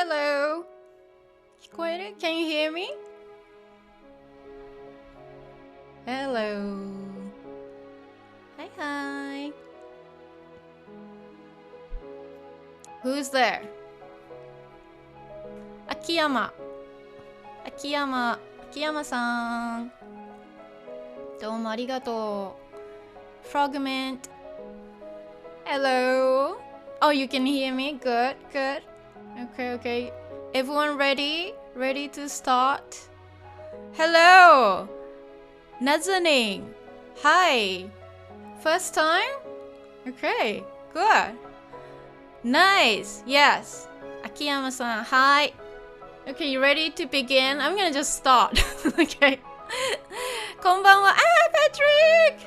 Hello. 聞こえる? Can you hear me? Hello. Hi, hi. Who's there? 秋山さん。どうもありがとう。Frogment. Hello. Oh, you can hear me? Good. Okay. Everyone ready? Ready to start? Hello. Nazanin. Hi. First time? Okay. Good. Nice. Yes. Akiyama-san. Hi. Okay, you ready to begin? I'm gonna just start. Okay. こんばんは。Patrick!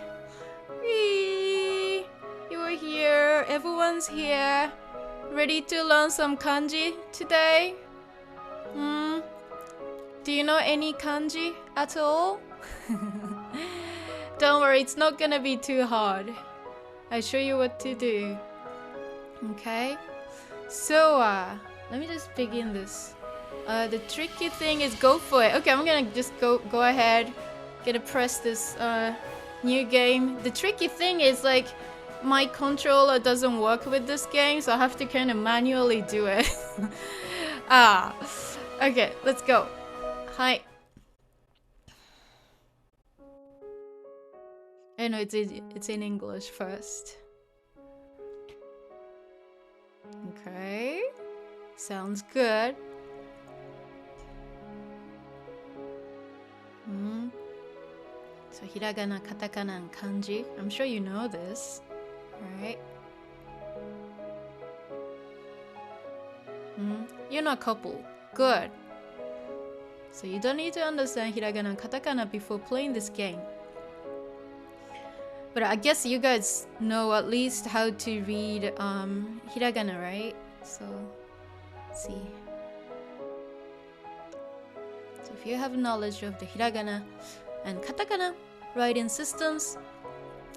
You're here. Everyone's here. Ready to learn some kanji today? Do you know any kanji at all? Don't worry, it's not gonna be too hard. I'll show you what to do. Okay? So, let me just begin this. The tricky thing is go for it. Okay, I'm gonna just go ahead. Gonna press this new game. The tricky thing is like my controller doesn't work with this game, so I have to kind of manually do it. Okay, let's go. Hi. I know it's in English first. Okay, sounds good. So hiragana, katakana, and kanji. I'm sure you know this. Alright. You're not a couple. Good. So you don't need to understand hiragana and katakana before playing this game. But I guess you guys know at least how to read hiragana, right? So, let's see. So if you have knowledge of the hiragana and katakana writing systems,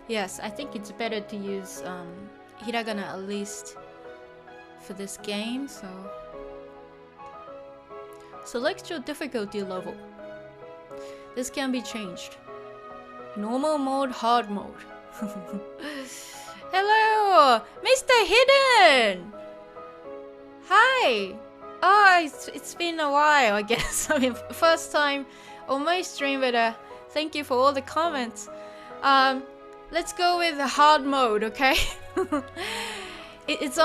yes, I think it's better to use hiragana at least for this game. So select your difficulty level. This can be changed. Normal mode, hard mode. Hello, Mr. Hidden. Hi. Oh, it's been a while, I guess. I mean, first time on my stream, but thank you for all the comments. Let's go with the hard mode, okay? It's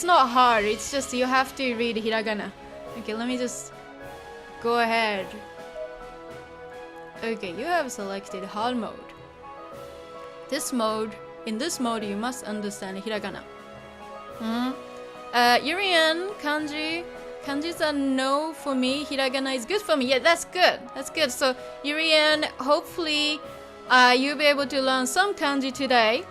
not hard. It's just you have to read hiragana. Okay, let me just go ahead. Okay, you have selected hard mode. In this mode, you must understand hiragana. Yurian, kanji. Kanji's a no for me. Hiragana is good for me. Yeah, that's good. So, Yurian, hopefully, you'll be able to learn some kanji today.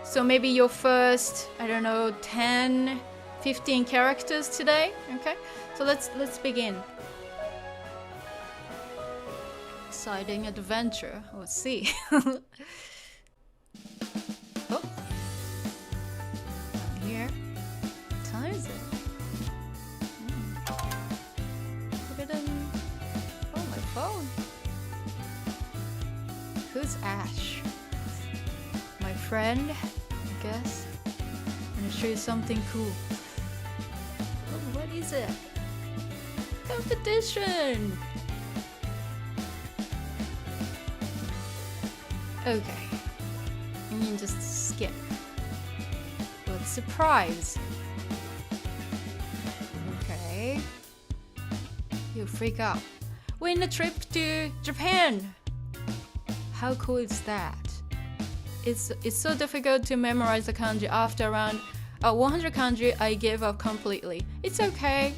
So maybe your first, I don't know, 10, 15 characters today. Okay? So let's begin. Exciting adventure. Let's see. Oh. Here. What time is it? Oh, my phone. Who's Ash? My friend, I guess. I'm gonna show you something cool. Oh, what is it? Competition! Okay. You can just skip. But surprise! Okay. You freak out. Win a trip to Japan! How cool is that? It's so difficult to memorize the kanji. After around 100 kanji, I gave up completely. It's okay.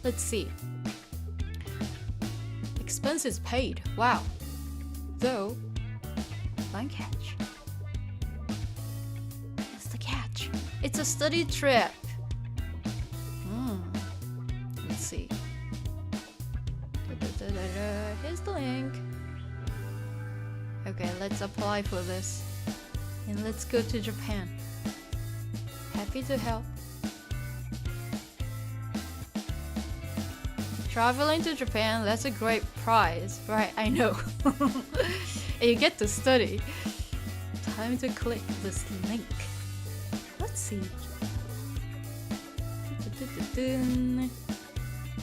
Let's see. Expenses paid. Wow. Though, one catch. What's the catch? It's a study trip. Let's see. Here's the link. Okay, let's apply for this. And let's go to Japan. Happy to help. Traveling to Japan, that's a great prize, right? I know. And you get to study. Time to click this link. Let's see.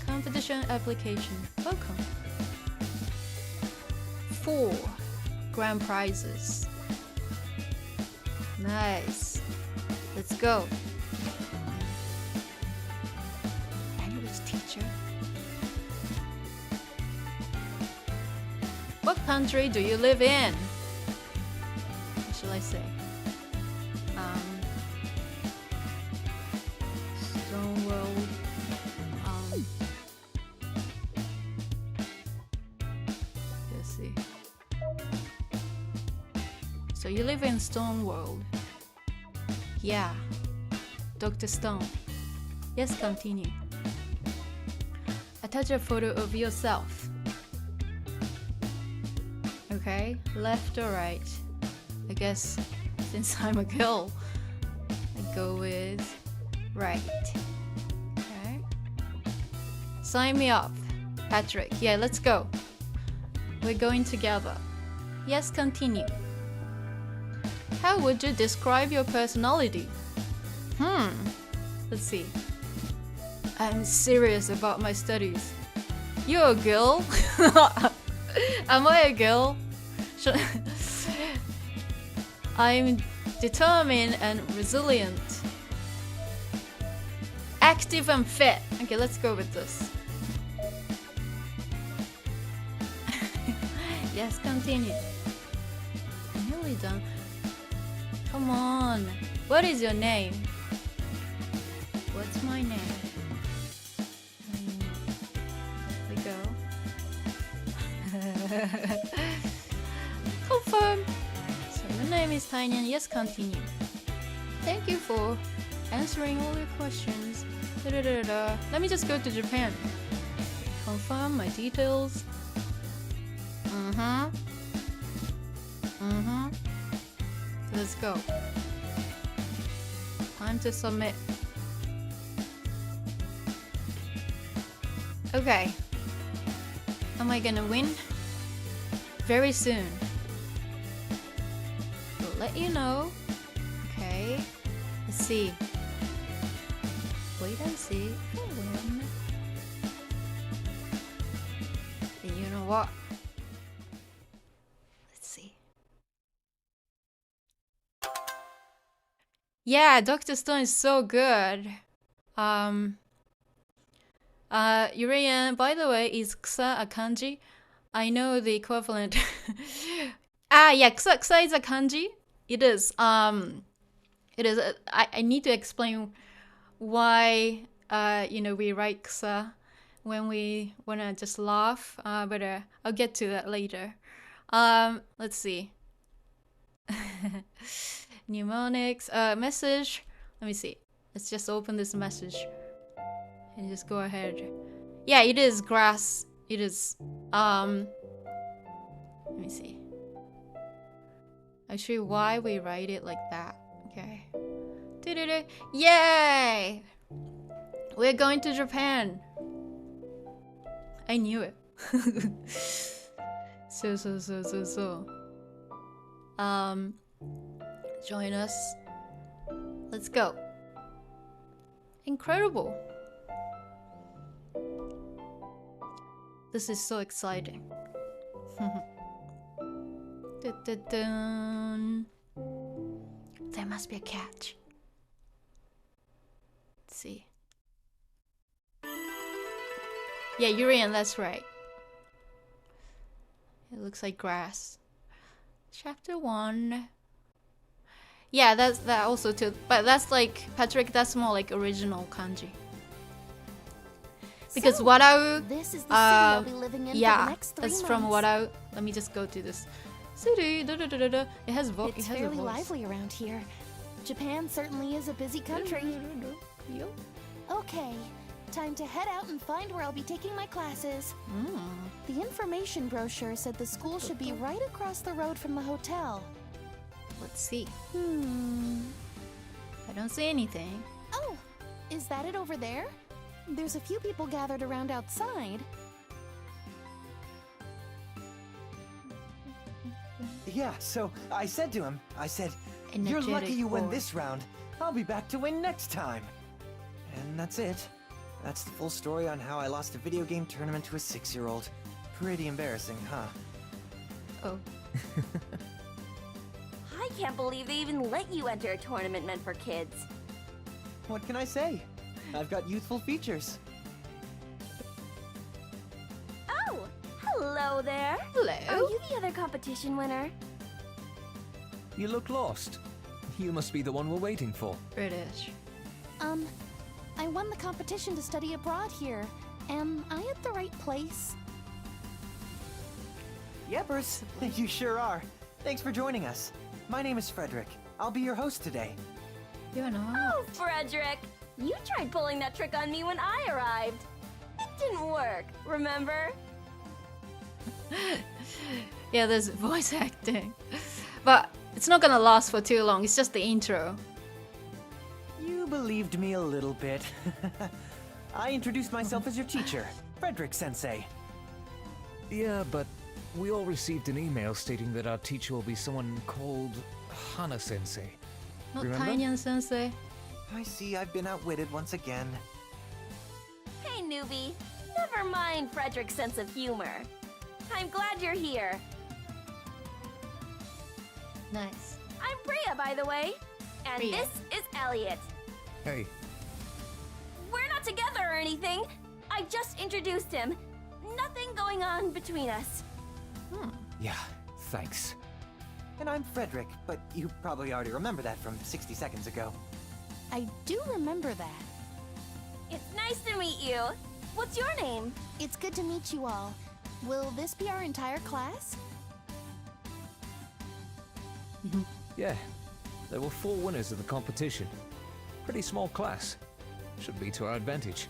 Competition application. Welcome. 4 grand prizes. Nice. Let's go. Language teacher. What country do you live in? What shall I say? Stonewall. Let's see. So you live in Stone World. Yeah. Dr. Stone. Yes, continue. Attach a photo of yourself. Okay, left or right? I guess since I'm a girl, I go with right. Okay. Sign me up, Patrick. Yeah, let's go. We're going together. Yes, continue. How would you describe your personality? Let's see. I'm serious about my studies. You're a girl? Am I a girl? I'm determined and resilient. Active and fit. Okay, let's go with this. Yes, continue. I'm nearly done. Come on. What is your name? What's my name? There we go. Confirm. So your name is Taenyan. Yes, continue. Thank you for answering all your questions. Let me just go to Japan. Confirm my details. Let's go. Time to submit. Okay. Am I gonna win? Very soon. We'll let you know. Okay. Let's see. Wait and see if I win. And you know what? Let's see. Yeah, Dr. Stone is so good. Urian, by the way, is Kusa a kanji? I know the equivalent. Yeah, Kusa is a kanji. It is. It is. I need to explain why we write Kusa when we wanna just laugh. But I'll get to that later. Let's see. Mnemonics. Message. Let me see. Let's just open this message. And just go ahead. Yeah, it is grass. It is let me see. I'll show you why we write it like that. Okay. Yay! We're going to Japan. I knew it. So. Join us. Let's go. Incredible. This is so exciting. There must be a catch. Let's see. Yeah, Urian, that's right. It looks like grass. Chapter 1. Yeah, that's that also too. But that's like, Patrick, that's more like original kanji. Because Warau, this is the city I'll be living in for the next 3 that's months. from Warau. Let me just go to this city. It has It's fairly lively around here. Japan certainly is a busy country. Okay, time to head out and find where I'll be taking my classes. The information brochure said the school should be right across the road from the hotel. Let's see. I don't see anything. Oh, is that it over there? There's a few people gathered around outside. Yeah, so I said to him, you're lucky you win this round. I'll be back to win next time. And that's it. That's the full story on how I lost a video game tournament to a 6-year-old. Pretty embarrassing, huh? Oh. I can't believe they even let you enter a tournament meant for kids. What can I say? I've got youthful features. Oh, hello there. Hello. Are you the other competition winner? You look lost. You must be the one we're waiting for. British. I won the competition to study abroad here. Am I at the right place? Yepers, you sure are. Thanks for joining us. My name is Frederick. I'll be your host today. You're not. Oh, Frederick! You tried pulling that trick on me when I arrived. It didn't work, remember? Yeah, there's voice acting. But it's not gonna last for too long. It's just the intro. You believed me a little bit. I introduced myself as your teacher, Frederick Sensei. Yeah, but we all received an email stating that our teacher will be someone called Hana-sensei. Not Remember? Taenyan sensei. I see I've been outwitted once again. Hey, newbie. Never mind Frederick's sense of humor. I'm glad you're here. Nice. I'm Priya, by the way. And Priya. this is Elliot. Hey, We're not together or anything. I just introduced him. Nothing going on between us. yeah, thanks. And I'm Frederick, but you probably already remember that from 60 seconds ago. I do remember that. It's nice to meet you. What's your name? It's good to meet you all. Will this be our entire class? Yeah, there were 4 winners of the competition. Pretty small class. Should be to our advantage.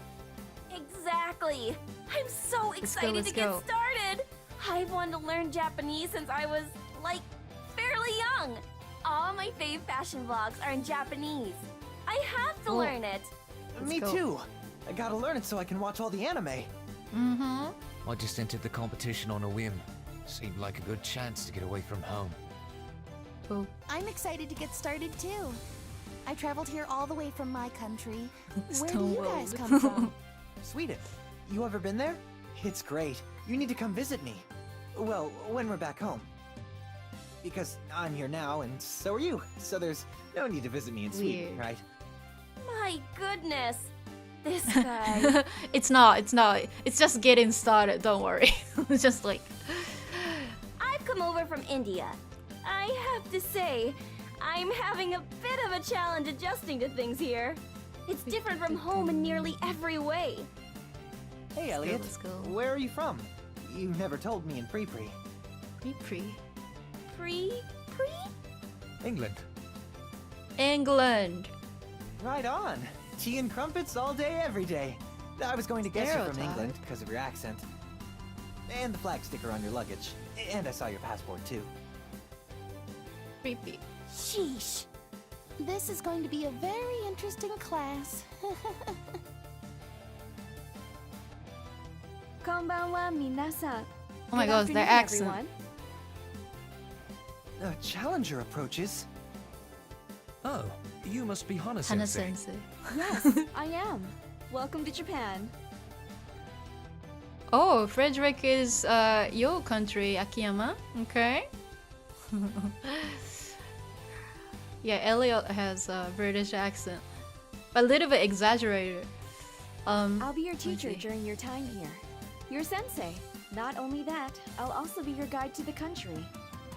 Exactly. I'm so excited let's to get go. started. I've wanted to learn Japanese since I was, like, fairly young. All my fave fashion vlogs are in Japanese. I have to Oh. learn it. Me go. too. I gotta learn it so I can watch all the anime. Mm-hmm. I just entered the competition on a whim. Seemed like a good chance to get away from home. Oh. I'm excited to get started too. I traveled here all the way from my country. Where do Stone you guys World. come from? Sweden. You ever been there? It's great. You need to come visit me. Well, when we're back home. Because I'm here now, and so are you. So there's no need to visit me in Sweden, Weird. right? My goodness. This guy. It's not. It's just getting started. Don't worry. It's just like. I've come over from India. I have to say, I'm having a bit of a challenge adjusting to things here. It's different from home in nearly every way. Hey, Elliot. let's go. Where are you from? You never told me in Pre-Pre. Pre. Pre? England. England. Right on. Tea and crumpets all day, every day. I was going to guess you're from Stereotype. England because of your accent. And the flag sticker on your luggage. And I saw your passport, too. Creepy. Sheesh. This is going to be a very interesting class. Konbanwa minasan. Oh my gosh, their accent. A challenger approaches. Oh, you must be Hana-sensei. Hana-sensei. Yes, I am. Welcome to Japan. Oh, Frederick is your country, Akiyama. Okay. Yeah, Elliot has a British accent, a little bit exaggerated. I'll be your let's teacher see. during your time here. Your sensei. Not only that, I'll also be your guide to the country.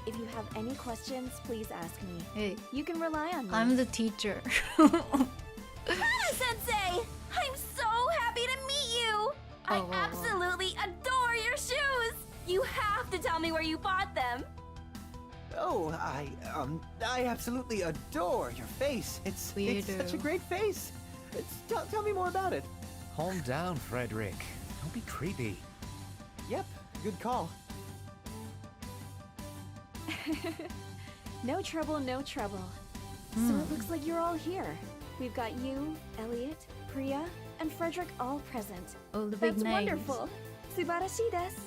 If you have any questions, please ask me. Hey, You can rely on me. I'm the teacher. Sensei! I'm so happy to meet you! I Oh, wow, wow. absolutely adore your shoes! You have to tell me where you bought them! Oh, I absolutely adore your face. It's such a Weirdo. great face. Tell me more about it. Calm down, Frederick. Don't be creepy. Yep, good call. No trouble, no trouble. So it looks like you're all here. We've got you, Elliot, Priya, and Frederick all present. All the big That's names. wonderful. Subarashi desu.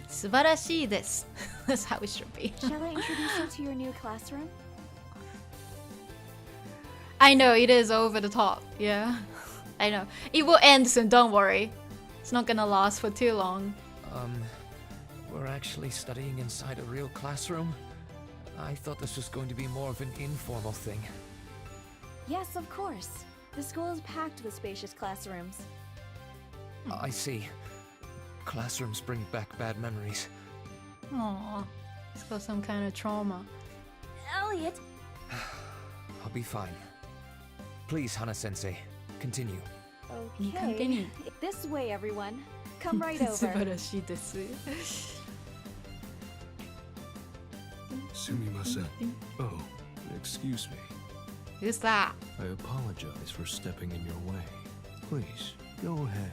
Subarashi desu. That's how it should be. Shall I introduce you to your new classroom? I know, it is over the top. Yeah. I know. It will end soon, don't worry. It's not gonna last for too long. We're actually studying inside a real classroom? I thought this was going to be more of an informal thing. Yes, of course. The school is packed with spacious classrooms. I see. Classrooms bring back bad memories. Aww. It's got some kind of trauma. Elliot, I'll be fine. Please, Hana-sensei, continue. Okay. Continue. This way, everyone. Come right over. Subarashi desu. Sumimasen. Oh, excuse me. Who's that? I apologize for stepping in your way. Please, go ahead.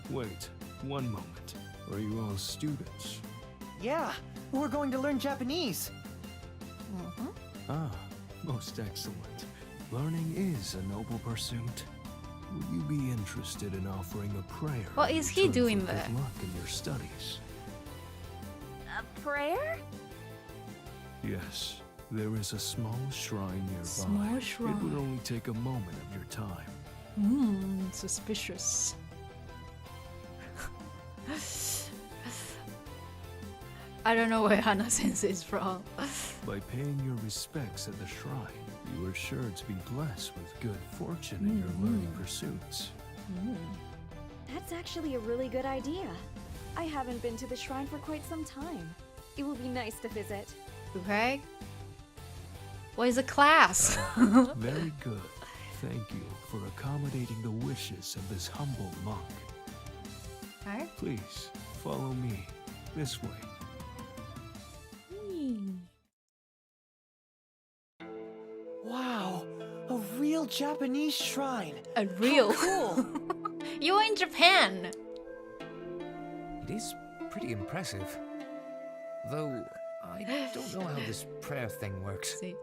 Wait, one moment. Are you all students? Yeah, we're going to learn Japanese. Ah, most excellent. Learning is a noble pursuit. Would you be interested in offering a prayer? What in is he return doing for there? Good luck in your studies. a prayer? Yes, there is a small shrine nearby. Small It shrine. would only take a moment of your time. Suspicious. I don't know where Hana Sensei is from. By paying your respects at the shrine, you are sure to be blessed with good fortune in your learning pursuits. That's actually a really good idea. I haven't been to the shrine for quite some time. It will be nice to visit. Okay. What is a class? Very good. Thank you for accommodating the wishes of this humble monk. Okay. Please, follow me. This way. Wow, a real Japanese shrine. A real. Cool. You're in Japan. It is pretty impressive. Though, I don't know how this prayer thing works. See.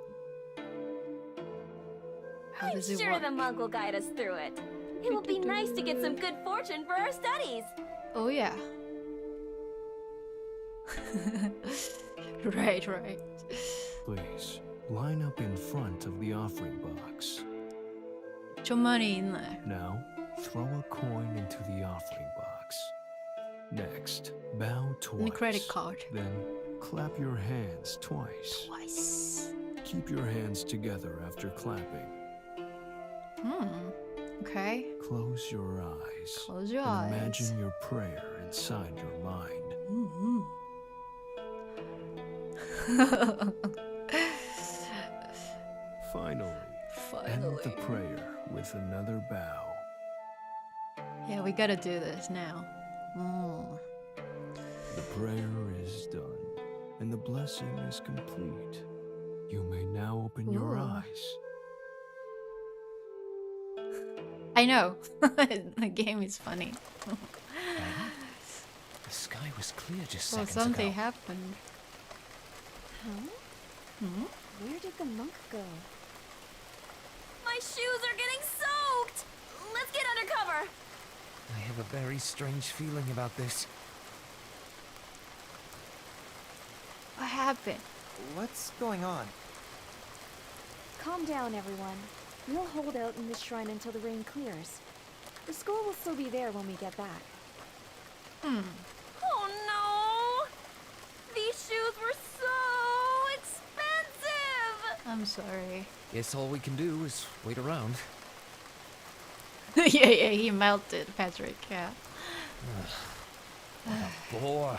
How I'm does it sure work? the monk will guide us through it. It will be nice to get some good fortune for our studies. Oh yeah. Right. Please, line up in front of the offering box. Some money in there. Now, throw a coin into the offering box. Next, bow twice. And a credit card. Then, clap your hands twice. Twice. Keep your hands together after clapping. Okay. Close your eyes. Close your and eyes. Imagine your prayer inside your mind. Finally, end the prayer with another bow. Yeah, we gotta do this now. The prayer is done, and the blessing is complete. You may now open your Ooh. eyes. I know. The game is funny. The sky was clear just Well, seconds something ago. happened. Where did the monk go? My shoes are getting soaked! Let's get under cover! I have a very strange feeling about this. What happened? What's going on? Calm down, everyone. We'll hold out in this shrine until the rain clears. The school will still be there when we get back. Oh no! These shoes were so expensive! I'm sorry. Guess all we can do is wait around. yeah, he melted, Patrick. Yeah. Bore.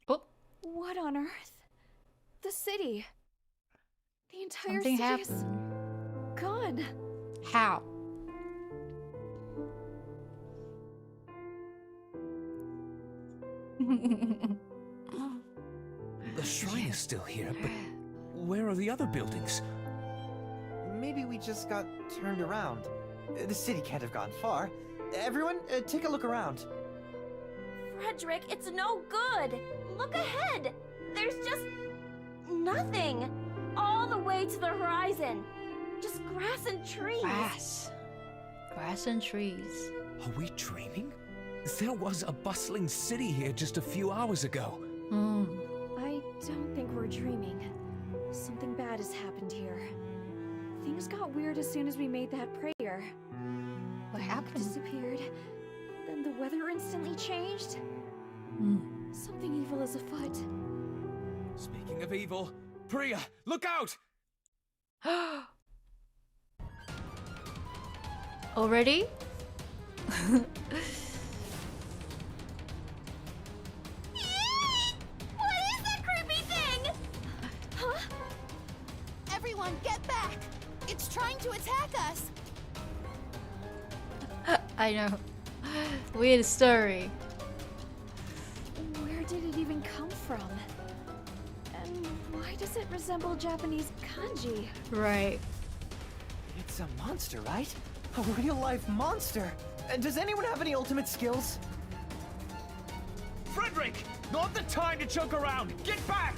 Oh, What on earth? The city. The entire something city is happened. gone. How? The shrine is still here, but where are the other buildings? Maybe we just got turned around. The city can't have gone far. Everyone, take a look around. Frederick, it's no good! Look ahead! There's just nothing! all the way to the horizon. Just grass and trees. Grass and trees. Are we dreaming? There was a bustling city here just a few hours ago. I don't think we're dreaming. Something bad has happened here. Things got weird as soon as we made that prayer. What happened? Disappeared. Then the weather instantly changed. Something evil is afoot. Speaking of evil, Priya, look out! Already? What is that creepy thing? Huh? Everyone, get back! It's trying to attack us! I know. Weird story. Where did it even come from? And why does it resemble Japanese kanji? Right. It's a monster, right? A real-life monster. And does anyone have any ultimate skills? Frederick! Not the time to joke around! Get back!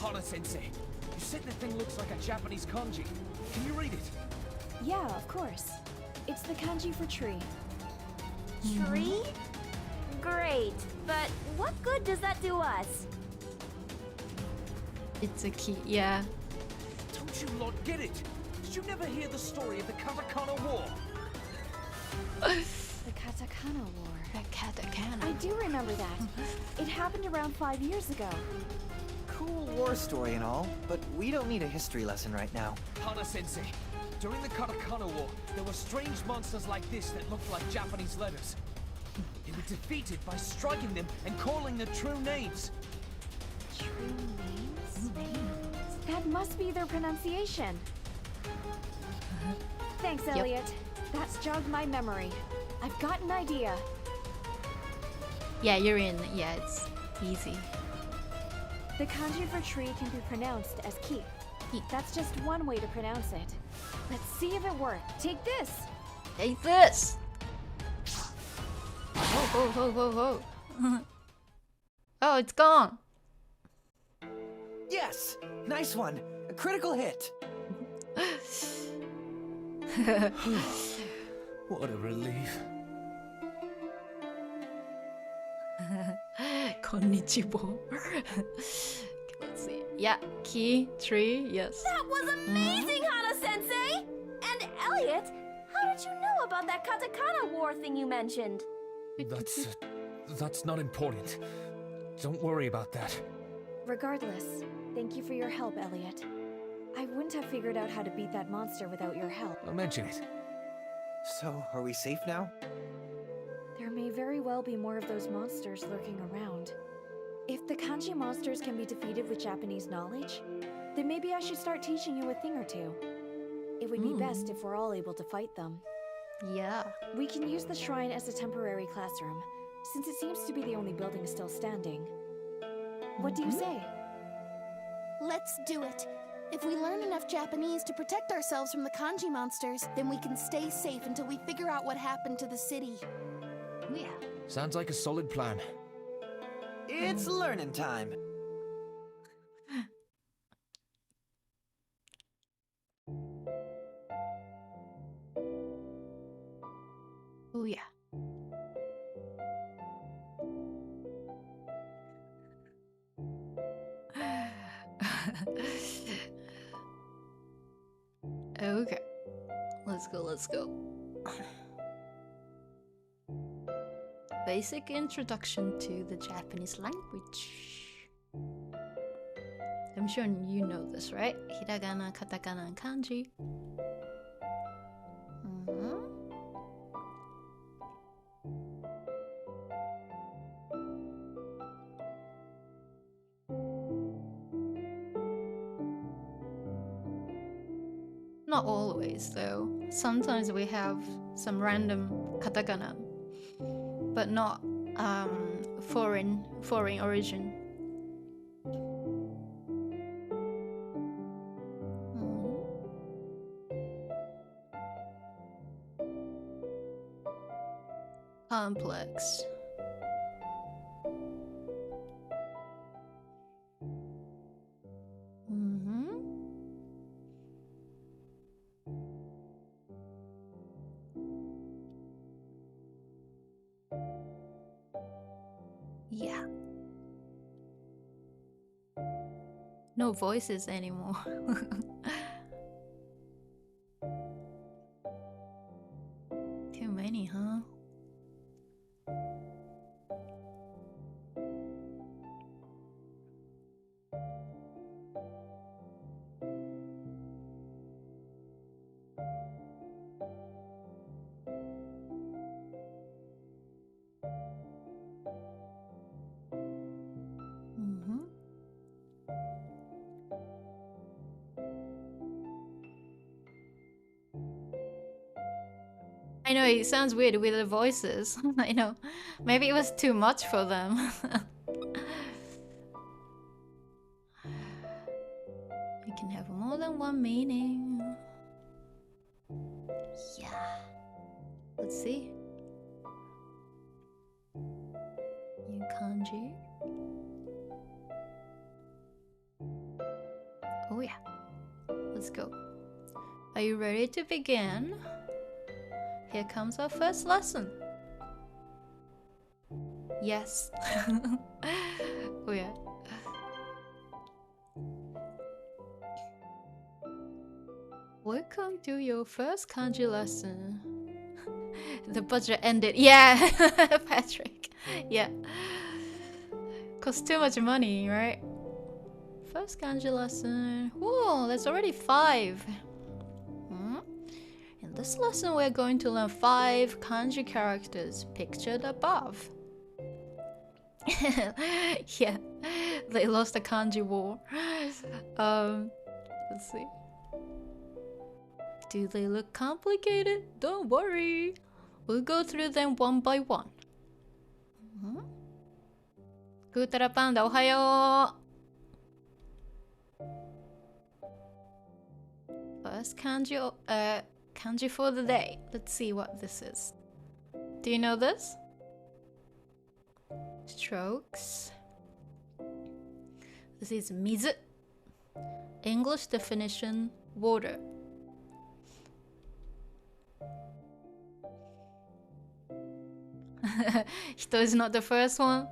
Hana-sensei, you said the thing looks like a Japanese kanji. Can you read it? Yeah, of course. It's the kanji for tree. Tree? Great, but what good does that do us? It's a key, yeah. Don't you lot get it? Did you never hear the story of the Katakana War? The Katakana War. The katakana. I do remember that. It happened around 5 years ago. Cool war story and all, but we don't need a history lesson right now. Hana-sensei, during the Katakana War, there were strange monsters like this that looked like Japanese letters. They were defeated by striking them and calling their true names. True names? That must be their pronunciation. Thanks, Elliot. That's jogged my memory. I've got an idea. Yeah, you're in. Yeah, it's easy. The kanji for tree can be pronounced as ki. That's just one way to pronounce it. Let's see if it works. Take this! Take this! Oh. Oh, it's gone. Yes! Nice one! A critical hit! What a relief. Konnichiwa. Let's see. Yeah, key, tree, yes. That was amazing, Hana-sensei! And Elliot, how did you know about that Katakana War thing you mentioned? That's not important. Don't worry about that. Regardless, thank you for your help, Elliot. I wouldn't have figured out how to beat that monster without your help. Don't mention it. So, are we safe now? There may very well be more of those monsters lurking around. If the kanji monsters can be defeated with Japanese knowledge, then maybe I should start teaching you a thing or two. It would be best if we're all able to fight them. Yeah. We can use the shrine as a temporary classroom, since it seems to be the only building still standing. What do you say? Let's do it. If we learn enough Japanese to protect ourselves from the kanji monsters, then we can stay safe until we figure out what happened to the city. Yeah. Sounds like a solid plan. It's learning time! Oh yeah. Okay. Let's go. Basic introduction to the Japanese language. I'm sure you know this, right? Hiragana, katakana, and kanji. Not always, though. Sometimes we have some random katakana, but not foreign origin. Complex. Yeah. No voices anymore. Too many, huh? I know it sounds weird with the voices. I know. Maybe it was too much for them. You can have more than one meaning. Yeah. Let's see. New kanji. Oh yeah. Let's go. Are you ready to begin? Here comes our first lesson. Yes. Oh yeah. Welcome to your first kanji lesson. The budget ended. Yeah, Patrick. Yeah. Cost too much money, right? First kanji lesson. Whoa, that's already 5. In this lesson, we're going to learn 5 kanji characters pictured above. Yeah, they lost the kanji war. Let's see. Do they look complicated? Don't worry. We'll go through them one by one. Gutara Panda, ohayo! First kanji, kanji for the day. Let's see what this is. Do you know this? Strokes. This is mizu. English definition, water. Hito is not the first one.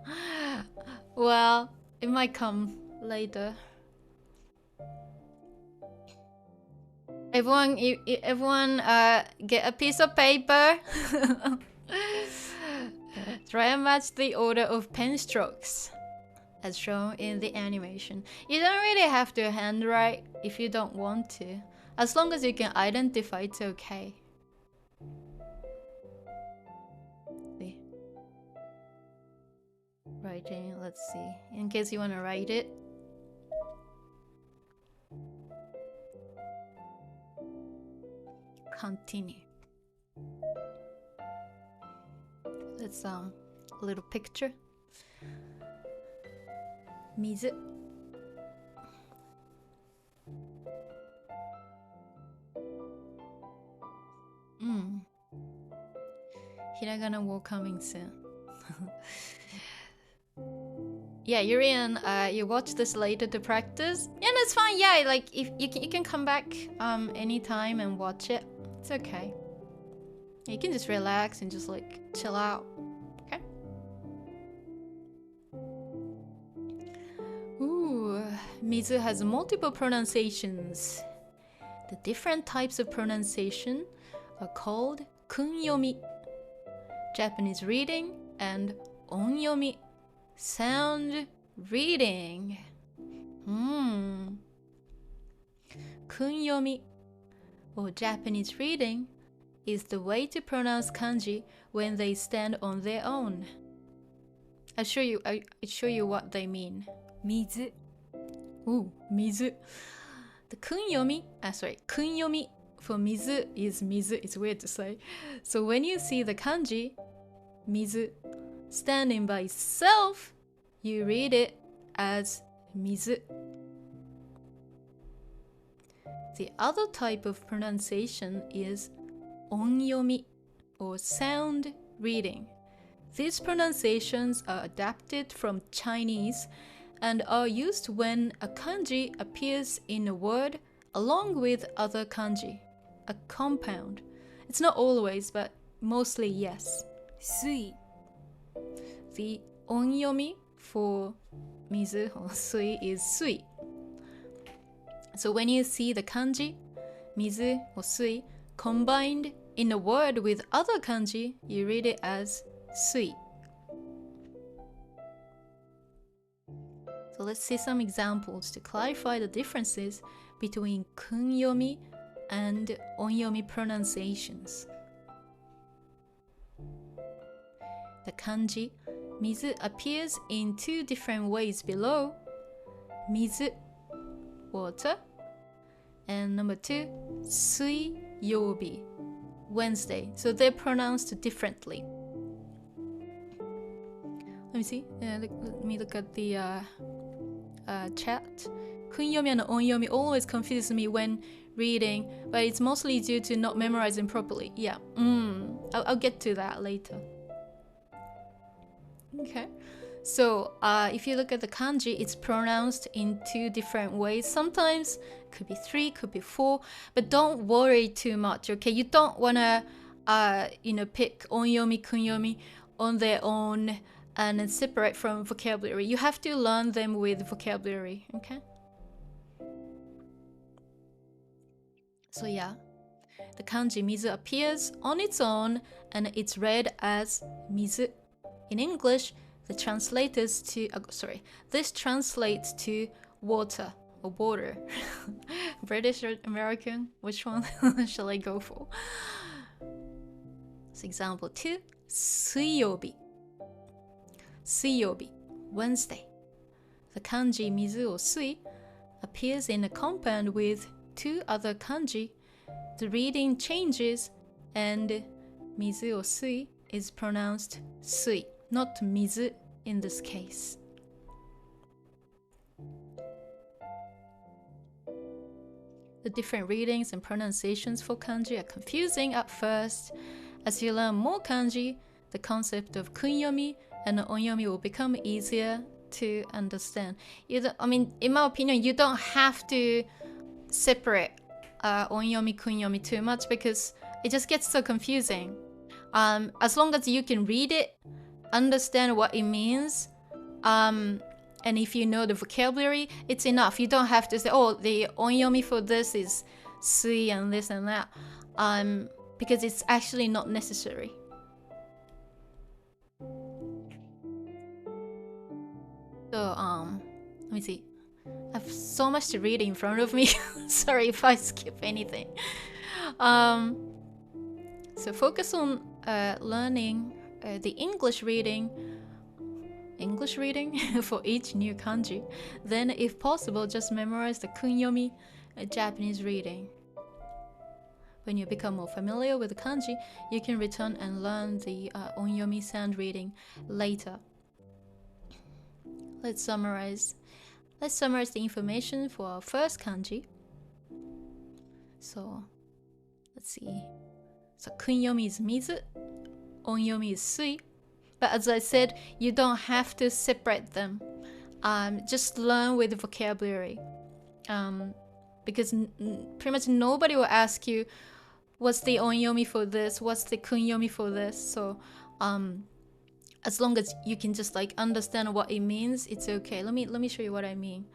Well, it might come later. Everyone, everyone, get a piece of paper. Try and match the order of pen strokes as shown in the animation. You don't really have to handwrite if you don't want to. As long as you can identify, it's okay. See. Writing, let's see. In case you want to write it. Continue. Let's a little picture. Mizu. Hiragana will coming soon. Yeah, Yurian, you watch this later to practice. Yeah, that's fine. Yeah, like if you can come back anytime and watch it. It's okay. You can just relax and just like chill out. Okay? Ooh, Mizu has multiple pronunciations. The different types of pronunciation are called Kun'yomi, Japanese reading, and Onyomi, sound reading. Kun'yomi, or Japanese reading, is the way to pronounce kanji when they stand on their own. I'll show you what they mean. Mizu. Ooh, mizu. The kun'yomi, kun'yomi for mizu is mizu. It's weird to say. So when you see the kanji, mizu, standing by itself, you read it as mizu. The other type of pronunciation is onyomi, or sound reading. These pronunciations are adapted from Chinese and are used when a kanji appears in a word along with other kanji, a compound. It's not always, but mostly yes. Sui. The onyomi for mizu or sui is sui. So when you see the kanji mizu or sui combined in a word with other kanji, you read it as sui. So let's see some examples to clarify the differences between kun'yomi and onyomi pronunciations. The kanji mizu appears in two different ways below. Mizu, water, and number 2, suiyobi, Wednesday. So they're pronounced differently. Let me see. Let me look at the chat. Kun'yomi and onyomi always confuse me when reading, but it's mostly due to not memorizing properly. Yeah, I'll get to that later. Okay, so if you look at the kanji, it's pronounced in 2 different ways. Sometimes could be 3, could be 4, but don't worry too much. Okay, you don't wanna pick onyomi, kun'yomi on their own and separate from vocabulary. You have to learn them with vocabulary. Okay. So yeah, the kanji mizu appears on its own and it's read as mizu. In English, this translates to water or water. British or American? Which one shall I go for? So example 2, suiyobi. Suiyobi, Wednesday. The kanji mizu or sui appears in a compound with 2 other kanji. The reading changes and mizu or sui is pronounced sui, not mizu in this case. The different readings and pronunciations for kanji are confusing at first. As you learn more kanji, the concept of kun'yomi and onyomi will become easier to understand. In my opinion, you don't have to separate onyomi, kun'yomi too much because it just gets so confusing. As long as you can read it, understand what it means, and if you know the vocabulary, it's enough. You don't have to say, oh, the onyomi for this is sui and this and that, because it's actually not necessary. So, let me see. I have so much to read in front of me. Sorry if I skip anything. So focus on learning the English reading for each new kanji. Then, if possible, just memorize the kun'yomi Japanese reading. When you become more familiar with the kanji, you can return and learn the onyomi sound reading later. Let's summarize the information for our first kanji. So, let's see. So, kun'yomi is mizu, onyomi is sui. But as I said, you don't have to separate them. Just learn with the vocabulary. Because pretty much nobody will ask you, what's the onyomi for this? What's the kun'yomi for this? So, as long as you can just like understand what it means, it's okay. Let me show you what I mean.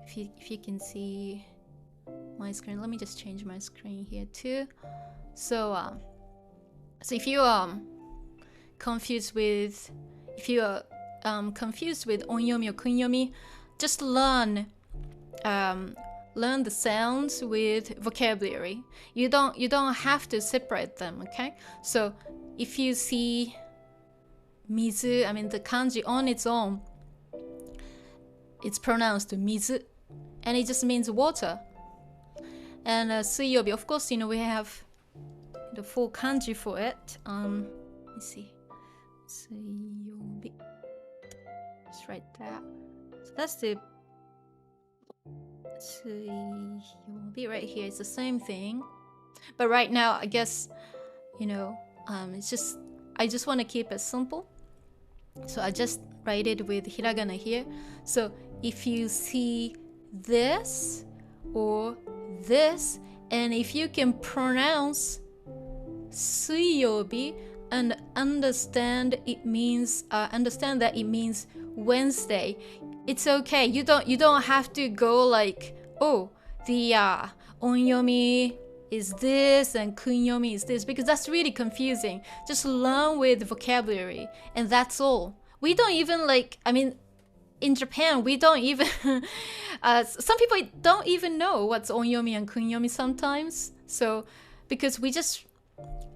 If you can see my screen, let me just change my screen here too. So if you are confused with onyomi or kun'yomi, just learn the sounds with vocabulary. You don't have to separate them, okay? So if you see mizu, the kanji on its own, it's pronounced mizu, and it just means water. And suiyobi, of course, we have the 4 kanji for it. Let's see, suiyobi. Just write that. So that's the suiyobi right here. It's the same thing, but right now, I guess, it's just I just want to keep it simple. So I just write it with hiragana here. So if you see this or this, and if you can pronounce suiyobi and understand that it means Wednesday. It's okay. You don't have to go like, oh, the onyomi is this and kun'yomi is this, because that's really confusing. Just learn with vocabulary and that's all. We don't even like, I mean, in Japan, we don't even some people don't even know what's onyomi and kun'yomi sometimes. So because we just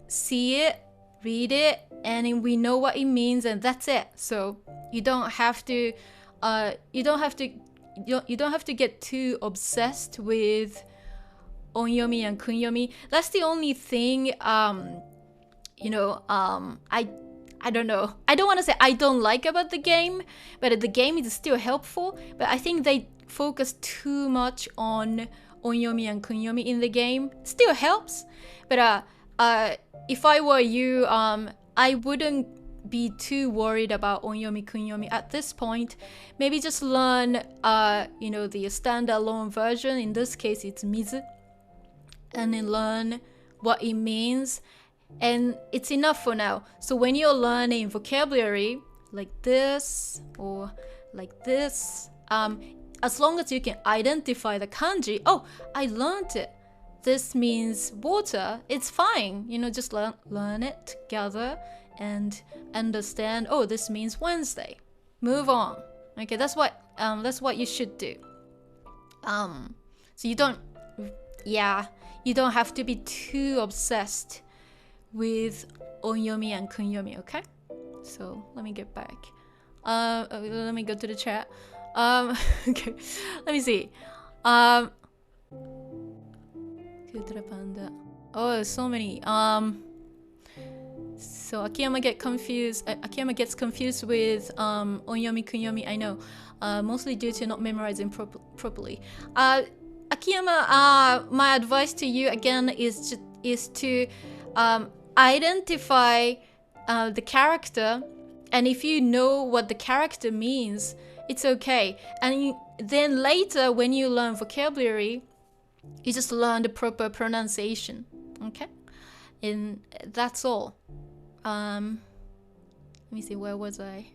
see it, read it, and we know what it means, and that's it. So you don't have to get too obsessed with onyomi and kun'yomi. That's the only thing I don't know. I don't want to say I don't like about the game, but the game is still helpful. But I think they focus too much on onyomi and kun'yomi in the game. Still helps, but if I were you, I wouldn't be too worried about onyomi kun'yomi at this point. Maybe just learn the standalone version. In this case, it's mizu, and then learn what it means. And it's enough for now. So when you're learning vocabulary like this or like this, as long as you can identify the kanji, oh, I learned it, this means water, it's fine. Just learn it together and understand, oh, this means Wednesday. Move on. Okay, that's what you should do. So you don't have to be too obsessed with onyomi and kun'yomi, okay? So let me get back. Let me go to the chat. Okay, let me see. Oh, so many. So Akiyama gets confused with onyomi kun'yomi. I know, mostly due to not memorizing properly. Akiyama, my advice to you again is to identify the character, and if you know what the character means, it's okay. And then later, when you learn vocabulary, you just learn the proper pronunciation, okay? And that's all. Let me see, where was I?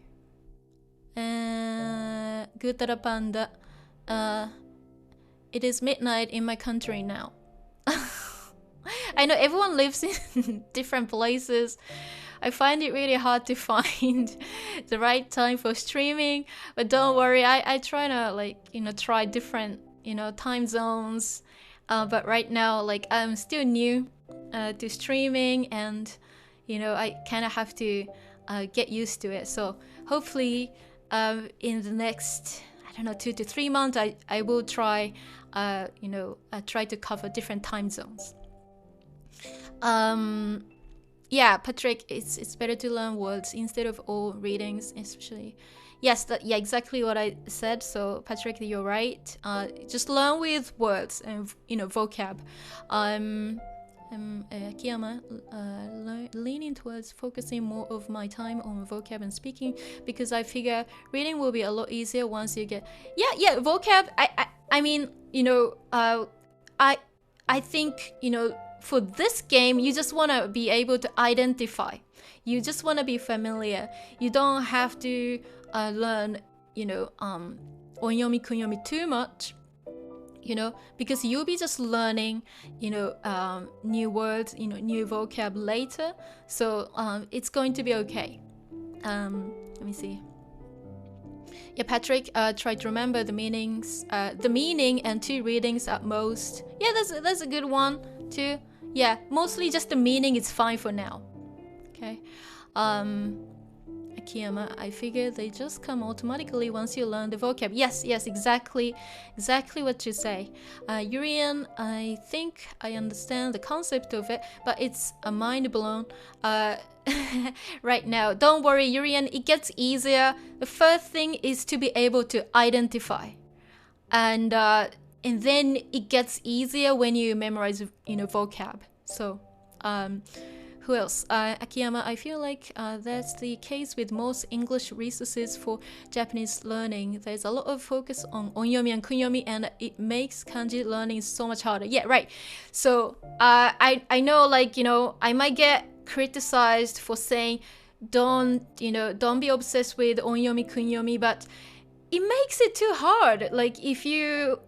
Gutara Panda. It is midnight in my country now. I know everyone lives in different places. I find it really hard to find the right time for streaming, but don't worry, I try to try different time zones. But right now, I'm still new to streaming, and I kind of have to get used to it. So hopefully in the next 2 to 3 months, I will try try to cover different time zones. Yeah, Patrick, it's better to learn words instead of all readings, especially. Yes, exactly what I said. So Patrick, you're right. Just learn with words and vocab. Akiyama, leaning towards focusing more of my time on vocab and speaking, because I figure reading will be a lot easier once you get vocab. I mean, I think for this game, you just want to be able to identify. You just want to be familiar. You don't have to learn, onyomi, kun'yomi too much, because you'll be just learning, new words, new vocab later. So it's going to be okay. Let me see. Yeah, Patrick, try to remember the meaning and 2 readings at most. Yeah, that's a good one too. Yeah, mostly just the meaning is fine for now. Okay. Akiyama, I figure they just come automatically once you learn the vocab. Yes, exactly what you say. Yurian, I think I understand the concept of it, but it's a mind blown right now. Don't worry, Yurian, it gets easier. The first thing is to be able to identify, and then it gets easier when you memorize vocab. So Who else? Akiyama, I feel like that's the case with most English resources for Japanese learning. There's a lot of focus on onyomi and kunyomi, and it makes kanji learning so much harder. Yeah, right. So I know, like, you know, I might get criticized for saying don't be obsessed with onyomi, kunyomi, but it makes it too hard. Like if you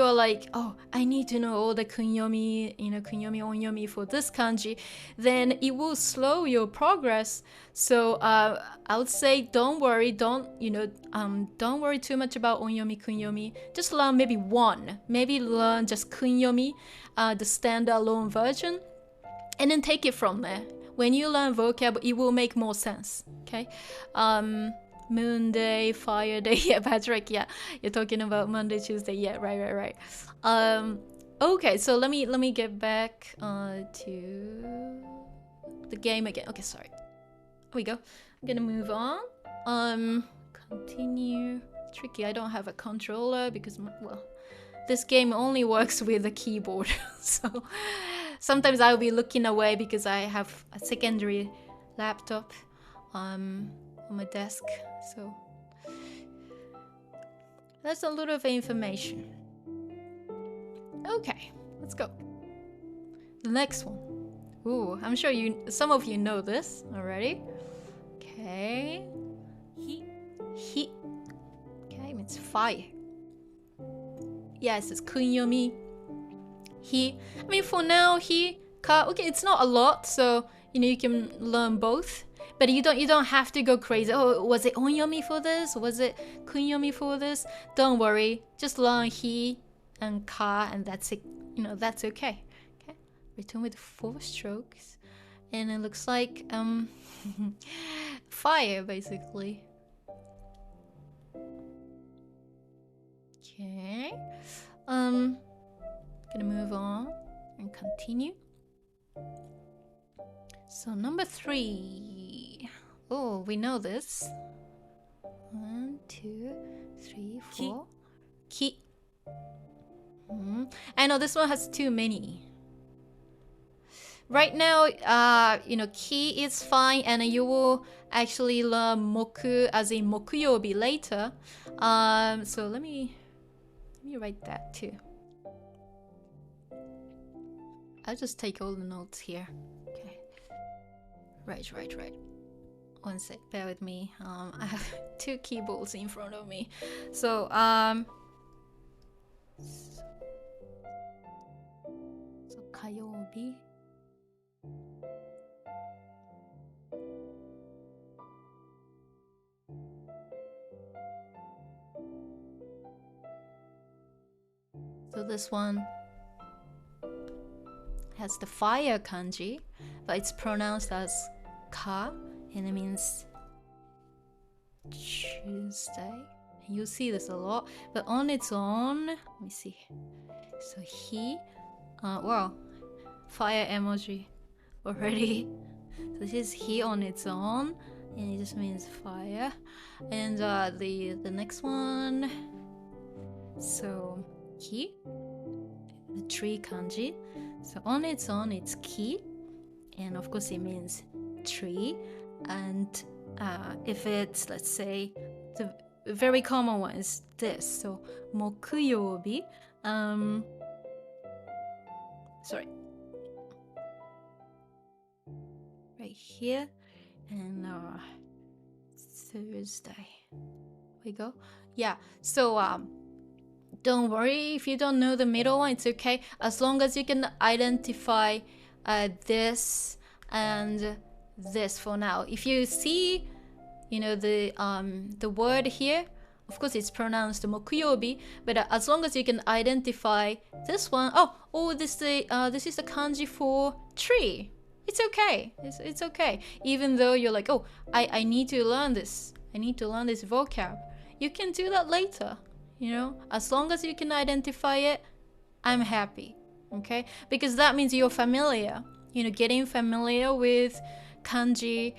are like, oh, I need to know all the kunyomi, kunyomi, onyomi for this kanji, then it will slow your progress. So I would say don't worry too much about onyomi, kunyomi. Just learn maybe one. Maybe learn just kunyomi, the standalone version, and then take it from there. When you learn vocab, it will make more sense. Okay. Moon day, fire day. Yeah, Patrick, yeah, you're talking about Monday, Tuesday. Yeah, right. Okay, so let me get back to the game again. Okay, sorry. Here we go. I'm gonna move on. Continue. Tricky, I don't have a controller because, well, this game only works with a keyboard. So sometimes I'll be looking away because I have a secondary laptop on my desk. So that's a lot of information. Okay, let's go. The next one. Ooh, I'm sure some of you know this already. Okay. He. Okay, means fire. Yes, it's kunyomi. He. I mean, for now, he, ka. Okay, it's not a lot, so you can learn both. But you don't have to go crazy. Oh, was it onyomi for this? Was it kunyomi for this? Don't worry. Just learn he and ka, and that's it. That's okay. Okay. Written with 4 strokes, and it looks like fire basically. Okay. Gonna move on and continue. So number 3. Oh, we know this. 1, 2, 3, 4. Ki. I know this one has too many. Right now, ki is fine, and you will actually learn moku as in mokuyobi later. So let me write that too. I'll just take all the notes here. Okay. Right. One sec, bear with me. I have 2 keyboards in front of me. So kayobi. So this one has the fire kanji, but it's pronounced as ka, and it means Tuesday. You'll see this a lot, but on its own, let me see. So he, wow, fire emoji already. So this is he on its own, and it just means fire. And the next one, so ki, the tree kanji. So on its own, it's ki, and of course it means tree. And if it's, let's say, the very common one is this. So mokuyobi. Sorry. Right here, and Thursday. We go. Yeah. So don't worry if you don't know the middle one. It's okay as long as you can identify this and this for now. If you see, the word here, of course it's pronounced mokuyobi, but as long as you can identify this one, this is the kanji for tree. It's okay. It's okay. Even though you're like, oh, I need to learn this. I need to learn this vocab. You can do that later. As long as you can identify it, I'm happy. Okay? Because that means you're familiar. Getting familiar with kanji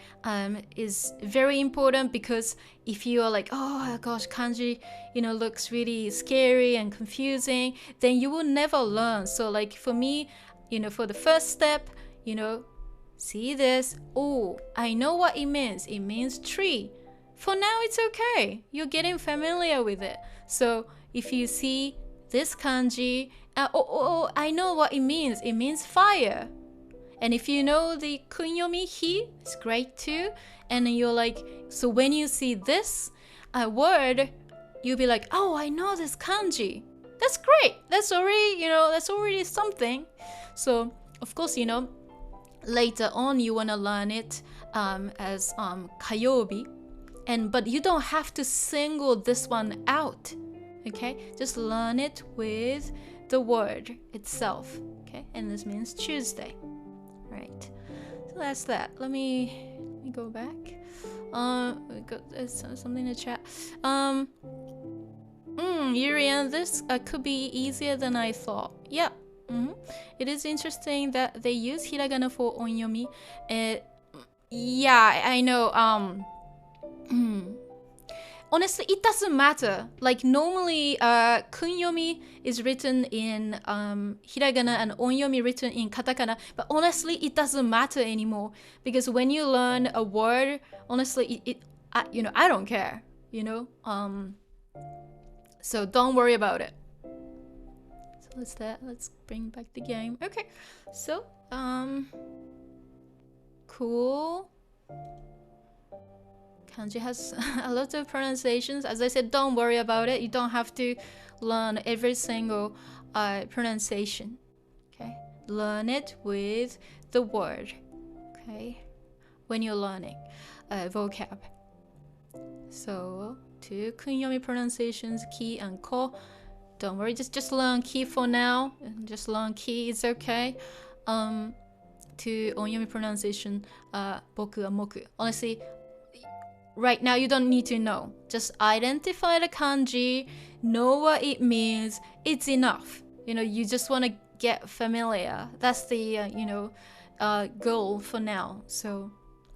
is very important, because if you are like, oh gosh, kanji, looks really scary and confusing, then you will never learn. So like for me, for the first step, see this. Oh, I know what it means. It means tree. For now, it's okay. You're getting familiar with it. So if you see this kanji, I know what it means. It means fire. And if you know the Kun'yomi hi, it's great too. And you're like, so when you see this word, you'll be like, oh, I know this kanji. That's great. That's already something. So of course, later on you want to learn it as kayobi. But you don't have to single this one out. Okay, just learn it with the word itself. Okay, and this means Tuesday. Right, so that's that. Let me go back. We got something in the chat. Yurian, this could be easier than I thought. Yeah. It is interesting that they use hiragana for onyomi. Yeah, I know. Honestly, it doesn't matter. Like normally, kunyomi is written in hiragana and onyomi written in katakana. But honestly, it doesn't matter anymore because when you learn a word, honestly, I don't care. So don't worry about it. So let's bring back the game. Okay, so cool. Kanji has a lot of pronunciations. As I said, don't worry about it. You don't have to learn every single pronunciation. Okay, learn it with the word. Okay, when you're learning vocab. So 2 kunyomi pronunciations, ki and ko. Don't worry, just learn ki for now. Just learn ki, it's okay. 2 onyomi pronunciation, boku and moku. Honestly, right now you don't need to know. Just identify the kanji, know what it means. It's enough. You just want to get familiar. That's the goal for now. So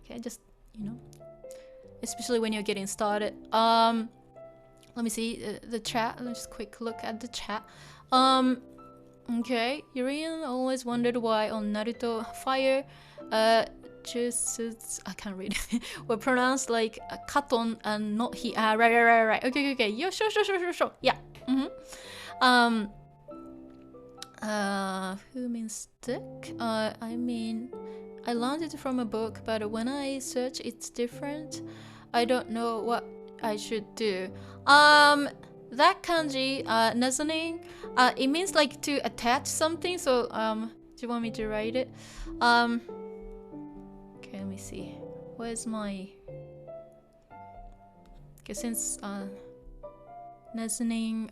okay, just especially when you're getting started. Let me see the chat. Let's just quick look at the chat. Okay, Yurian always wondered why on Naruto fire jutsu, I can't read it, were pronounced like katon and not he. Right. Okay. Yo, sure. Yeah. Who means stick? I mean, I learned it from a book, but when I search, it's different. I don't know what I should do. That kanji, nazanin, it means like to attach something. So, do you want me to write it? Okay, let me see. Where's my... Okay, since nazanin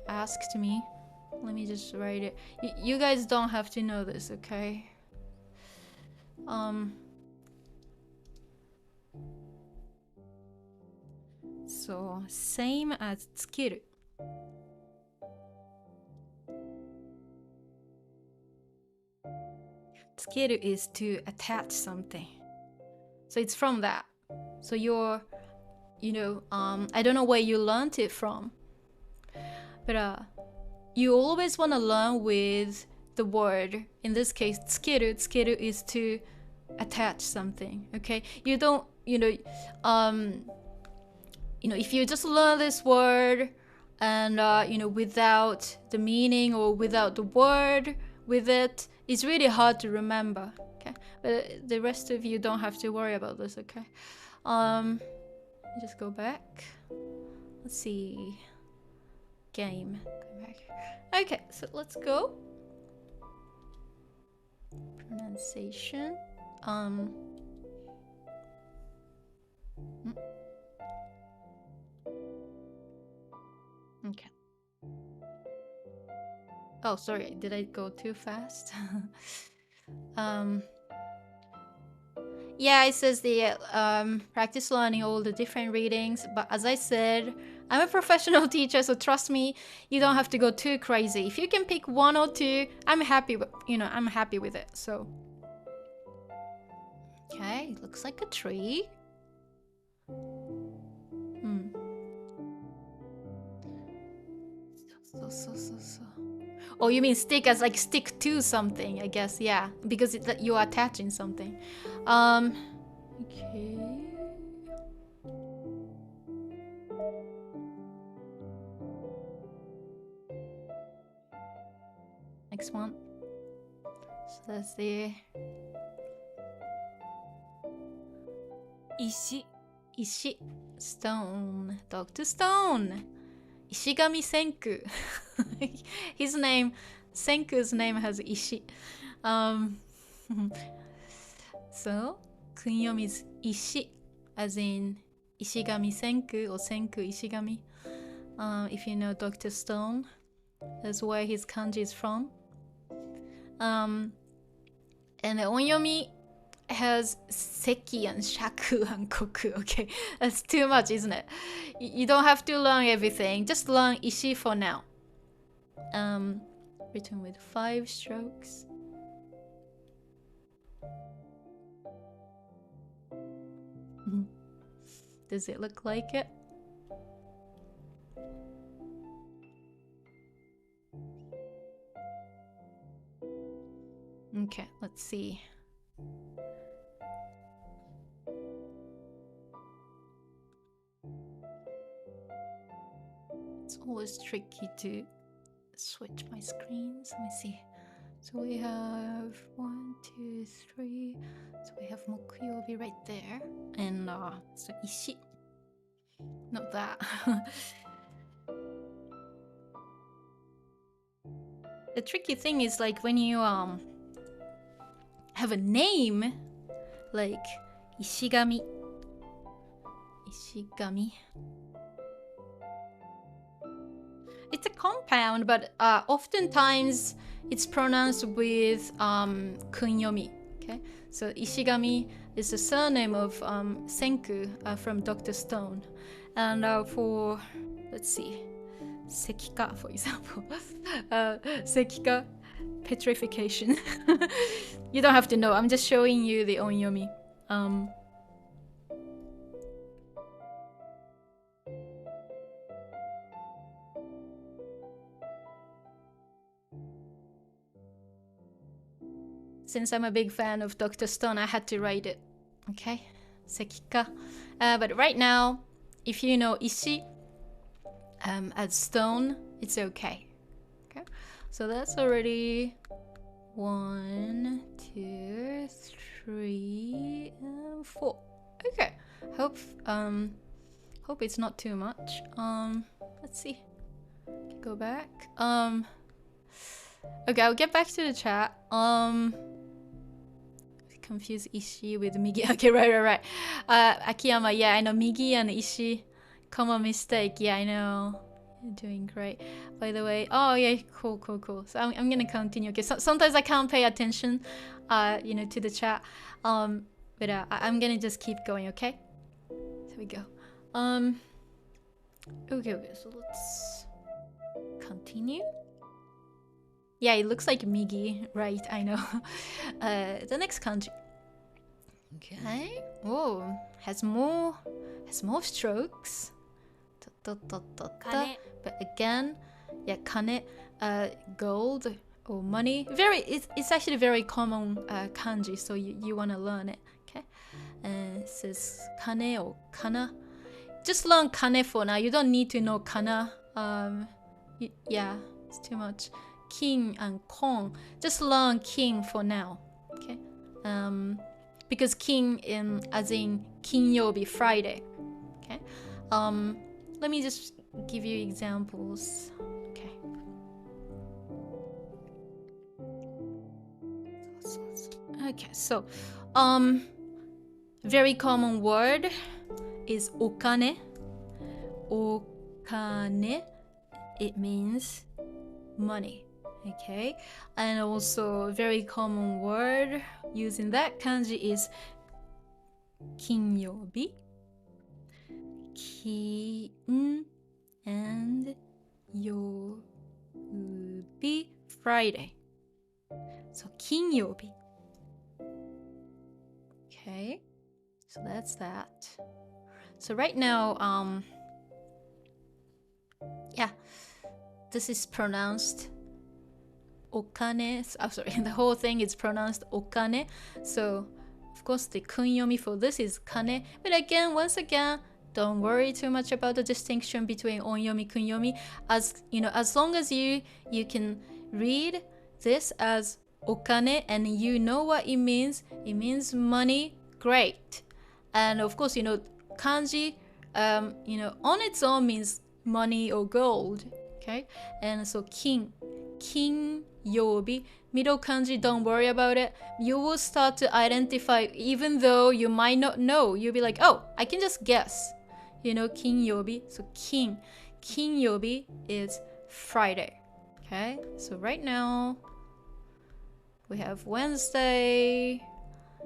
asked me, let me just write it. You guys don't have to know this, okay? So same as tsukiru. Tsukiru is to attach something. So it's from that. So you're, I don't know where you learned it from. But you always want to learn with the word. In this case, tsukiru. Tsukiru is to attach something, okay? You don't, if you just learn this word and, without the meaning or without the word with it, it's really hard to remember, okay? But the rest of you don't have to worry about this, okay? Just go back. Let's see. Game. Go back. Okay, so let's go. Pronunciation. Okay. Oh, sorry, did I go too fast? Yeah, it says the practice learning all the different readings, but as I said, I'm a professional teacher, so trust me, you don't have to go too crazy. If you can pick 1 or 2, I'm happy with, I'm happy with it. So okay, it looks like a tree. So. Oh, you mean stick as like stick to something, I guess. Yeah, because you are attaching something. Okay. Next one. So that's the Ishi. Ishi. Stone. Dr. Stone. Ishigami Senku. His name, Senku's name has Ishi. So, Kun'yomi is Ishi, as in Ishigami Senku or Senku Ishigami. If you know Dr. Stone, that's where his kanji is from. And the onyomi has seki and shaku and koku. Okay, that's too much, isn't it? You don't have to learn everything. Just learn ishi for now. Written with 5 strokes. Does it look like it? Okay, let's see. It's always tricky to switch my screens. Let me see. So we have 1, 2, 3. So we have Mokuyobi right there. And so Ishi. Not that. The tricky thing is like when you have a name like Ishigami. Ishigami. It's a compound, but oftentimes it's pronounced with Kun'yomi. Okay, so Ishigami is the surname of Senku from Dr. Stone, and for let's see, Sekika, for example, Sekika, petrification. You don't have to know. I'm just showing you the onyomi. Since I'm a big fan of Dr. Stone, I had to write it. Okay, Sekika. But right now, if you know Ishi as stone, it's okay. Okay, so that's already 1, 2, 3, and 4. Okay, hope it's not too much. Let's see. Go back. Okay, I'll get back to the chat. Confuse Ishi with Migi. Okay, right. Akiyama, yeah, I know Migi and Ishi. Common mistake. Yeah, I know. You're doing great. By the way, oh yeah, cool. So I'm gonna continue. Okay, so sometimes I can't pay attention, to the chat. But I'm gonna just keep going. Okay. Here we go. Okay. So let's continue. Yeah, it looks like Migi, right? I know. The next kanji. Okay. Oh, has more strokes. Kane. But again, yeah, kane, gold or money. It's actually very common kanji, so you wanna learn it. Okay. It says kane or kana. Just learn kane for now. You don't need to know kana. Yeah, it's too much. King and Kong. Just learn king for now. Okay. Because king as in Kun'yomi, Friday. Okay. Let me just give you examples. Okay. Okay, so very common word is okane. Okane, it means money. Okay, and also very common word using that kanji is Kun'yomi. Kin and yobi, Friday. So Kun'yomi. Okay, so that's that. So right now, yeah, this is pronounced okane. Sorry, the whole thing is pronounced okane. So, of course, the kunyomi for this is kane. But again, once again, don't worry too much about the distinction between onyomi, kunyomi. As you know, as long as you can read this as okane and you know what it means money, great. And of course, kanji, on its own means money or gold, okay? And so kin yobi, middle kanji, don't worry about it. You will start to identify, even though you might not know. You'll be like, oh, I can just guess. Kin yobi, so kin yobi is Friday, okay? So right now, we have Wednesday,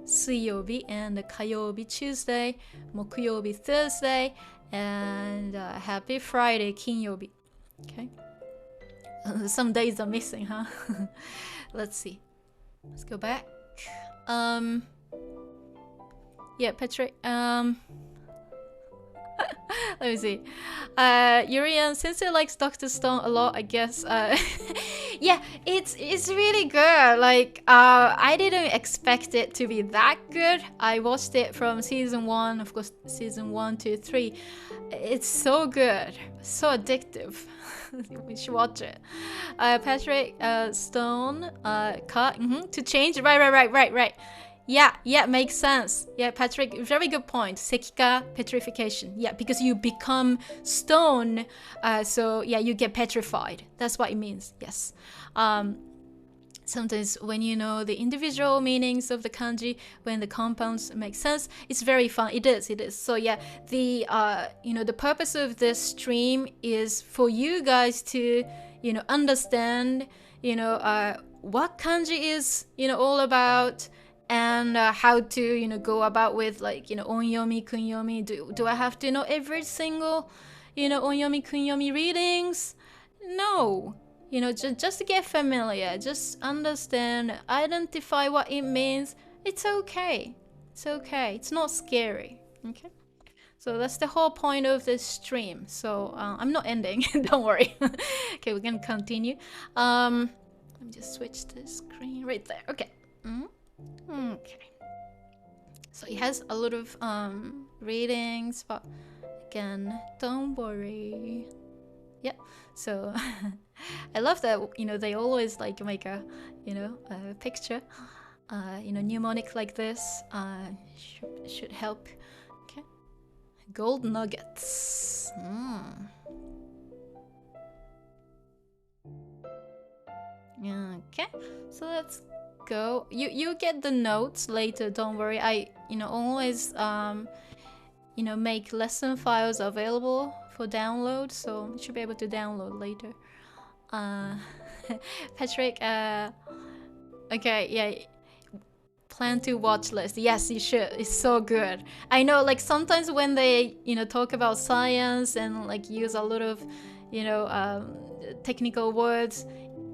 suyobi, and kayobi, Tuesday, mokuyobi, Thursday, and happy Friday, kinyobi. Okay. Some days are missing, huh? Let's see. Let's go back. Yeah, Patrick. Let me see. Yurian, since it likes Dr. Stone a lot, I guess. Yeah, it's really good. Like, I didn't expect it to be that good. I watched it from season 1, of course, season 1, 2, 3. It's so good, so addictive. We should watch it. Patrick Stone cut to change. Right. Yeah, makes sense. Yeah, Patrick, very good point. Sekika, petrification. Yeah, because you become stone, so yeah, you get petrified. That's what it means. Yes. Sometimes when you know the individual meanings of the kanji, when the compounds make sense, it's very fun. It is. So yeah, the the purpose of this stream is for you guys to understand what kanji is all about. And how to go about with like onyomi, kunyomi. Do I have to know every single onyomi, kunyomi readings? No, just to get familiar, just understand, identify what it means. It's okay. It's not scary. Okay. So that's the whole point of this stream. So I'm not ending. Don't worry. Okay, we're gonna continue. Let me just switch the screen right there. Okay. Okay, so it has a lot of readings, but again, don't worry. Yeah, so I love that they always like make a a picture, mnemonic like this. Should help. Okay, gold nuggets. Okay, so let's go. You get the notes later, don't worry. I always make lesson files available for download, so you should be able to download later. Patrick, okay, yeah, plan to watch list. Yes, you should. It's so good. I know, like sometimes when they talk about science and like use a lot of technical words,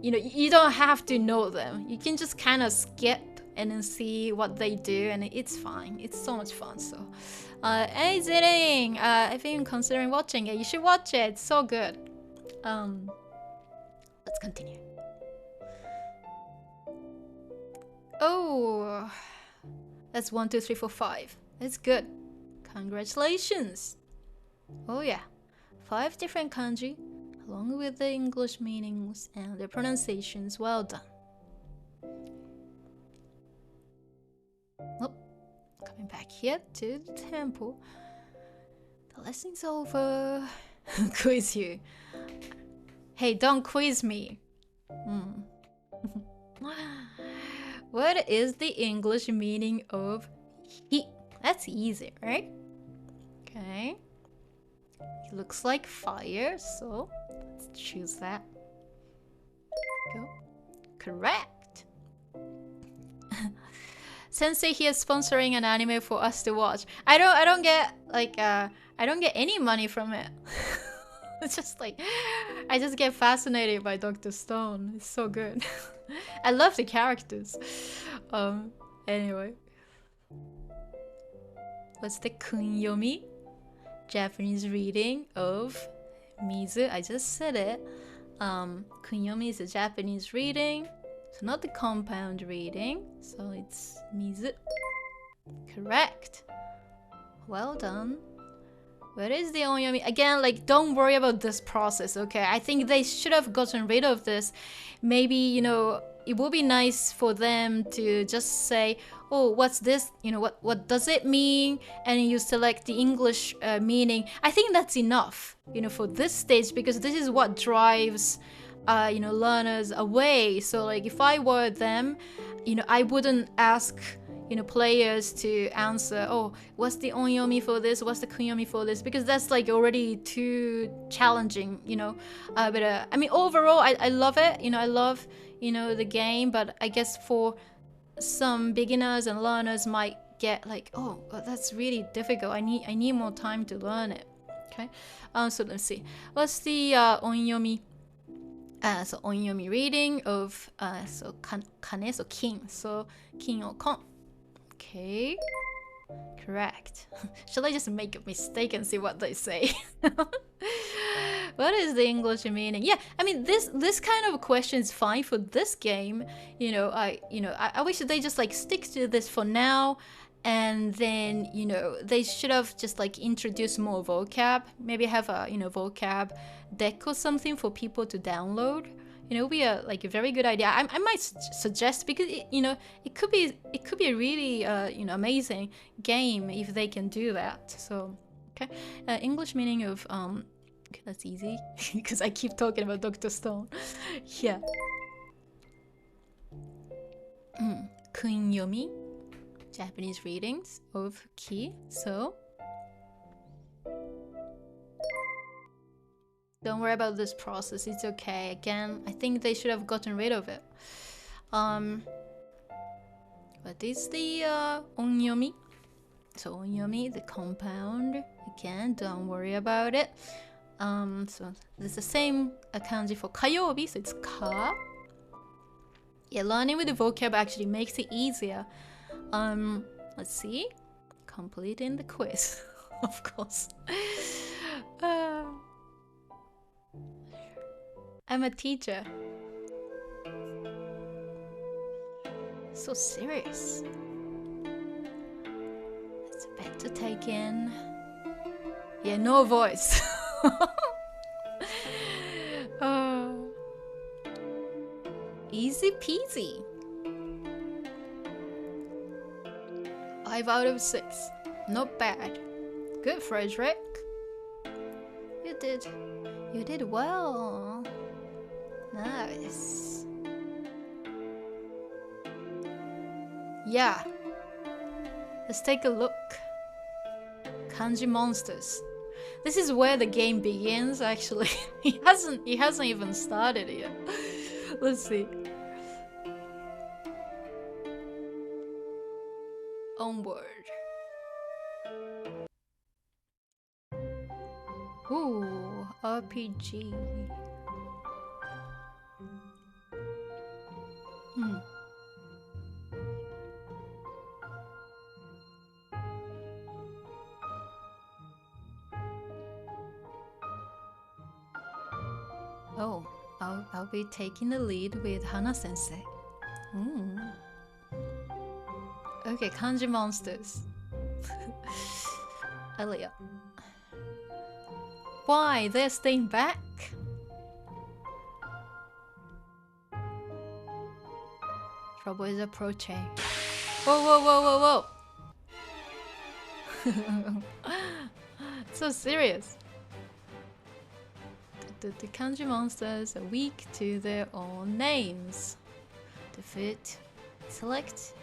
you don't have to know them. You can just kind of skip and then see what they do, and it's fine. It's so much fun. So, hey Ziring, I've been considering watching it. You should watch it. It's so good. Let's continue. Oh, that's 1, 2, 3, 4, 5. That's good. Congratulations. Oh yeah, 5 different kanji, along with the English meanings and the pronunciations. Well done. Oh, coming back here to the temple. The lesson's over. Quiz you. Hey, don't quiz me. What is the English meaning of heat? That's easy, right? Okay. It looks like fire, so let's choose that. Go. Correct. Sensei here is sponsoring an anime for us to watch. I don't get like I don't get any money from it. It's just like I just get fascinated by Dr. Stone. It's so good. I love the characters. Anyway. What's the Kun'yomi? Japanese reading of Mizu. I just said it. Kun'yomi is a Japanese reading So not the compound reading. So it's mizu. Correct. Well done. Where is the onyomi? Again, like, don't worry about this process, okay? I think they should have gotten rid of this. Maybe, you know, it would be nice for them to just say, oh, what's this? You know, what does it mean? And you select the English meaning. I think that's enough, you know, for this stage, because this is what drives, you know, learners away. So, like, if I were them, you know, I wouldn't ask, you know, players to answer, oh, what's the onyomi for this? What's the kun'yomi for this? Because that's like already too challenging, you know. But I mean, overall, I love it. You know, I love, you know, the game. But I guess for some beginners and learners might get like, oh, that's really difficult. I need more time to learn it. Okay. So let's see. What's the onyomi? So onyomi reading of so kane, so kin, so kin or kon. Okay, correct. Shall I just make a mistake and see what they say? What is the English meaning? Yeah, I mean, this kind of question is fine for this game. You know, I wish they just like stick to this for now, and then, you know, they should have just like introduced more vocab. Maybe have a, you know, vocab deck or something for people to download. You know, be a like a very good idea. I might suggest, because you know, it could be a really you know, amazing game if they can do that. So okay, English meaning of okay, that's easy because I keep talking about Dr. Stone. Yeah. Kun'yomi, Japanese readings of ki. So don't worry about this process, it's okay. Again, I think they should have gotten rid of it. What is the onyomi? So onyomi, the compound. Again, don't worry about it. So it's the same kanji for kayobi, so it's ka. Yeah, learning with the vocab actually makes it easier. Let's see. Completing the quiz, of course. I'm a teacher. So serious. It's a bit to take in. Yeah, no voice. Easy peasy. 5 out of 6. Not bad. Good, Frederick. You did well. Nice. Yeah. Let's take a look. Kanji monsters. This is where the game begins, actually. He hasn't even started yet. Let's see. Onward. Ooh, RPG. Oh, I'll be taking the lead with Hana Sensei. Okay, kanji monsters. Elia. Why? They're staying back? Trouble is approaching. Whoa, whoa, whoa, whoa, whoa! So serious. The kanji monsters are weak to their own names. Defeat. Select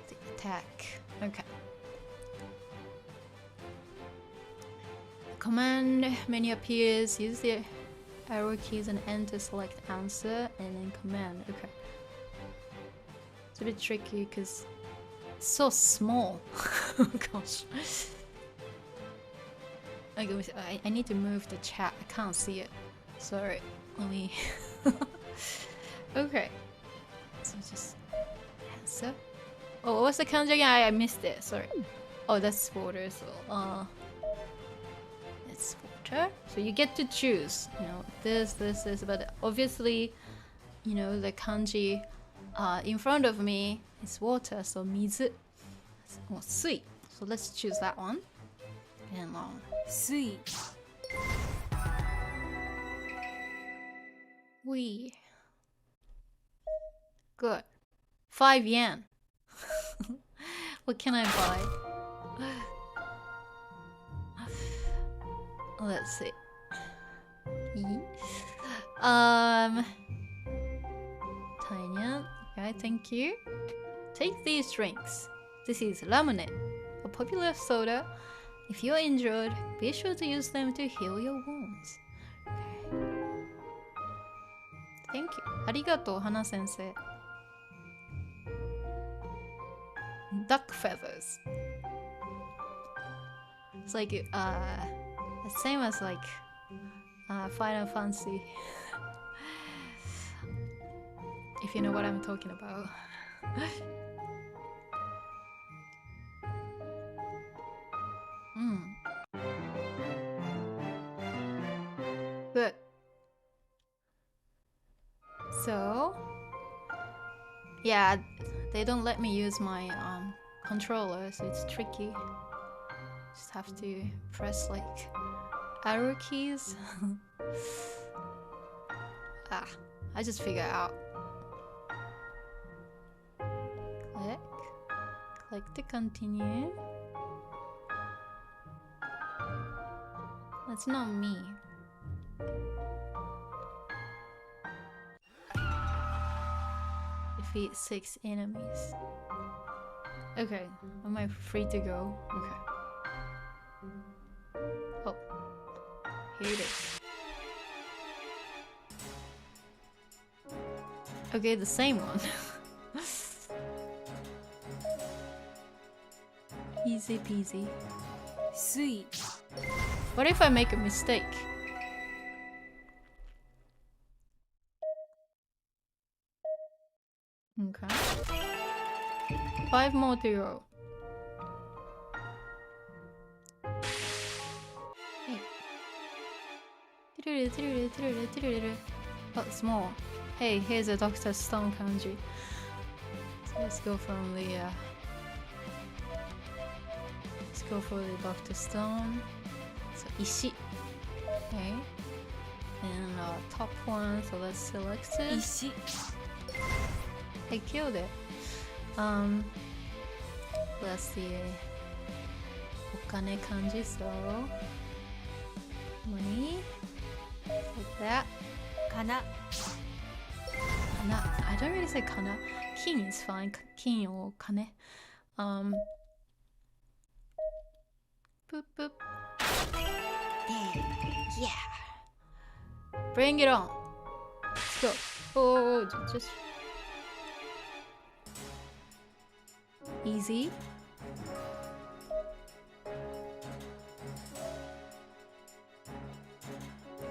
the attack. Okay. Command menu appears. Use the arrow keys and enter select answer and then command. Okay. It's a bit tricky because it's so small. Gosh. I need to move the chat. I can't see it. Sorry. Let me. Okay. So just answer. Oh, what was the kanji again? I missed it. Sorry. Oh, that's water. So it's water. So you get to choose. You know, this. But obviously, you know, the kanji in front of me is water, so 水 or 水. So let's choose that one. And 水. We. Good. 5 yen. What can I buy? Let's see. Taenyan. Okay, thank you. Take these drinks. This is lemonade, a popular soda. If you're injured, be sure to use them to heal your wounds. Okay. Thank you. ありがとう、花先生. Duck feathers. It's like the same as like Final Fantasy. If you know what I'm talking about. Good. So, yeah, they don't let me use my controller, so it's tricky. Just have to press like arrow keys. I just figure it out. Click to continue. That's not me. Defeat 6 enemies. Okay, am I free to go? Okay. Oh, here it is. Okay, the same one. Easy peasy. Sweet. What if I make a mistake? Okay. 5 more to go. Hey. Oh, small. Hey, here's a Dr. Stone kanji. So let's go from the let's go for the Dr. Stone. So ishi. Okay. And top one, so let's select it. Ishi. I killed it. Let's see. Okane kanji, so money. Like that. Kana. Kana. I don't really say kana. King is fine. King or kane. Boop boop. Yeah. Bring it on. Let's go. Oh, just easy.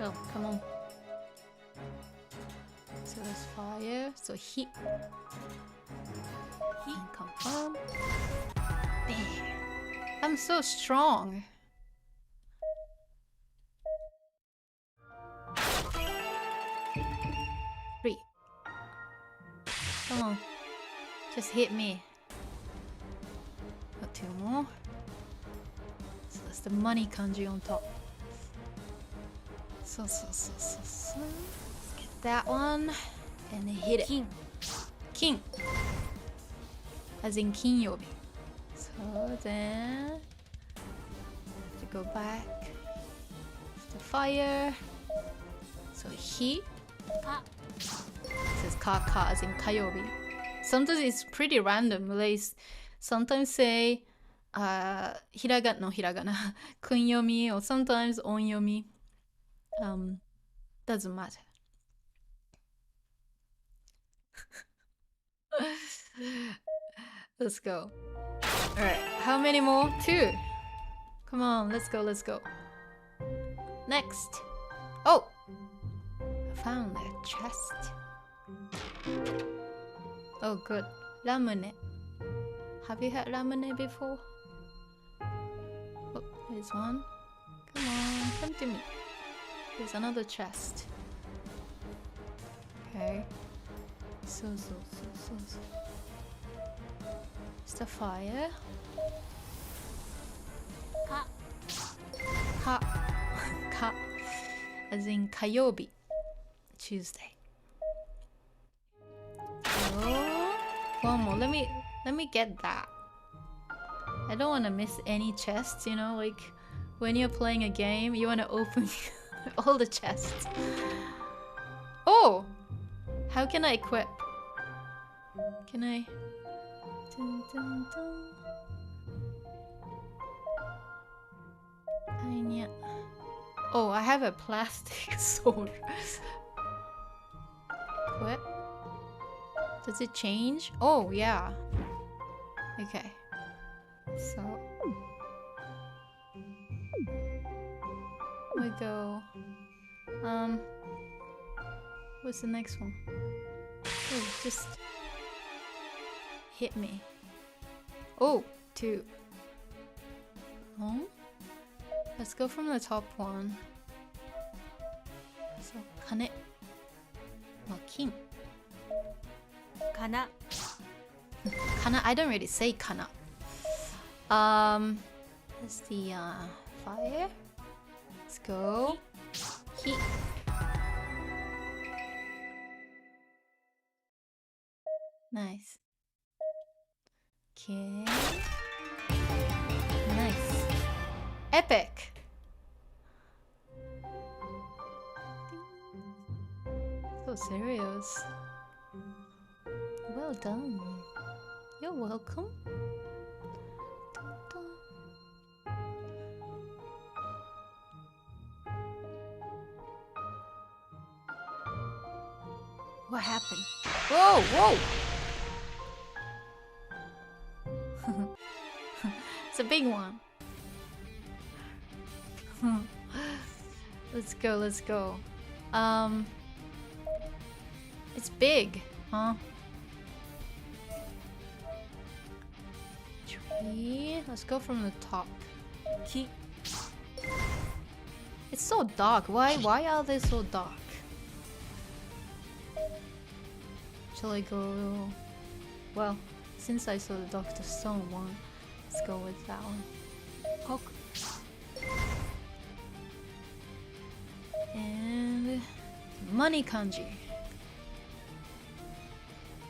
Oh, come on. So there's fire. So heat. Heat, confirm. There. I'm so strong. Three. Come on. Just hit me. Got 2 more. So that's the money kanji on top. So. Let's get that one. And then hit it. King. As in Kun'yomi. So then to go back to the fire. So heat. It says ka as in kayobi. Sometimes it's pretty random. They sometimes say hiragana kunyomi, or sometimes onyomi. Doesn't matter. Let's go. Alright, how many more? 2. Come on, let's go. Next. Oh! I found a chest. Oh, good. Ramen. Have you had ramen before? Oh, there's one. Come on, come to me. There's another chest. Okay. So. It's the fire. Ka. As in kayobi. Tuesday. Oh, one more. Let me get that. I don't want to miss any chests, you know, like when you're playing a game, you want to open all the chests. Oh! How can I equip? Can I? Taenyan. Oh, I have a plastic sword. Equip? Does it change? Oh, yeah. Okay. So we go. What's the next one? Oh, just hit me. Oh, 2. Oh, let's go from the top one. So, kane. Oh, king. Kana. Kana. I don't really say kana. That's the fire. Let's go. Heat. Nice. Okay. Nice. Epic. So serious. Well done. You're welcome. What happened? Whoa, whoa! It's a big one. Let's go, let's go. It's big, huh? Tree. Let's go from the top. Keep. It's so dark. Why are they so dark? Shall I go? Well, since I saw the Dr. Stone one, let's go with that one. Poke. And money kanji.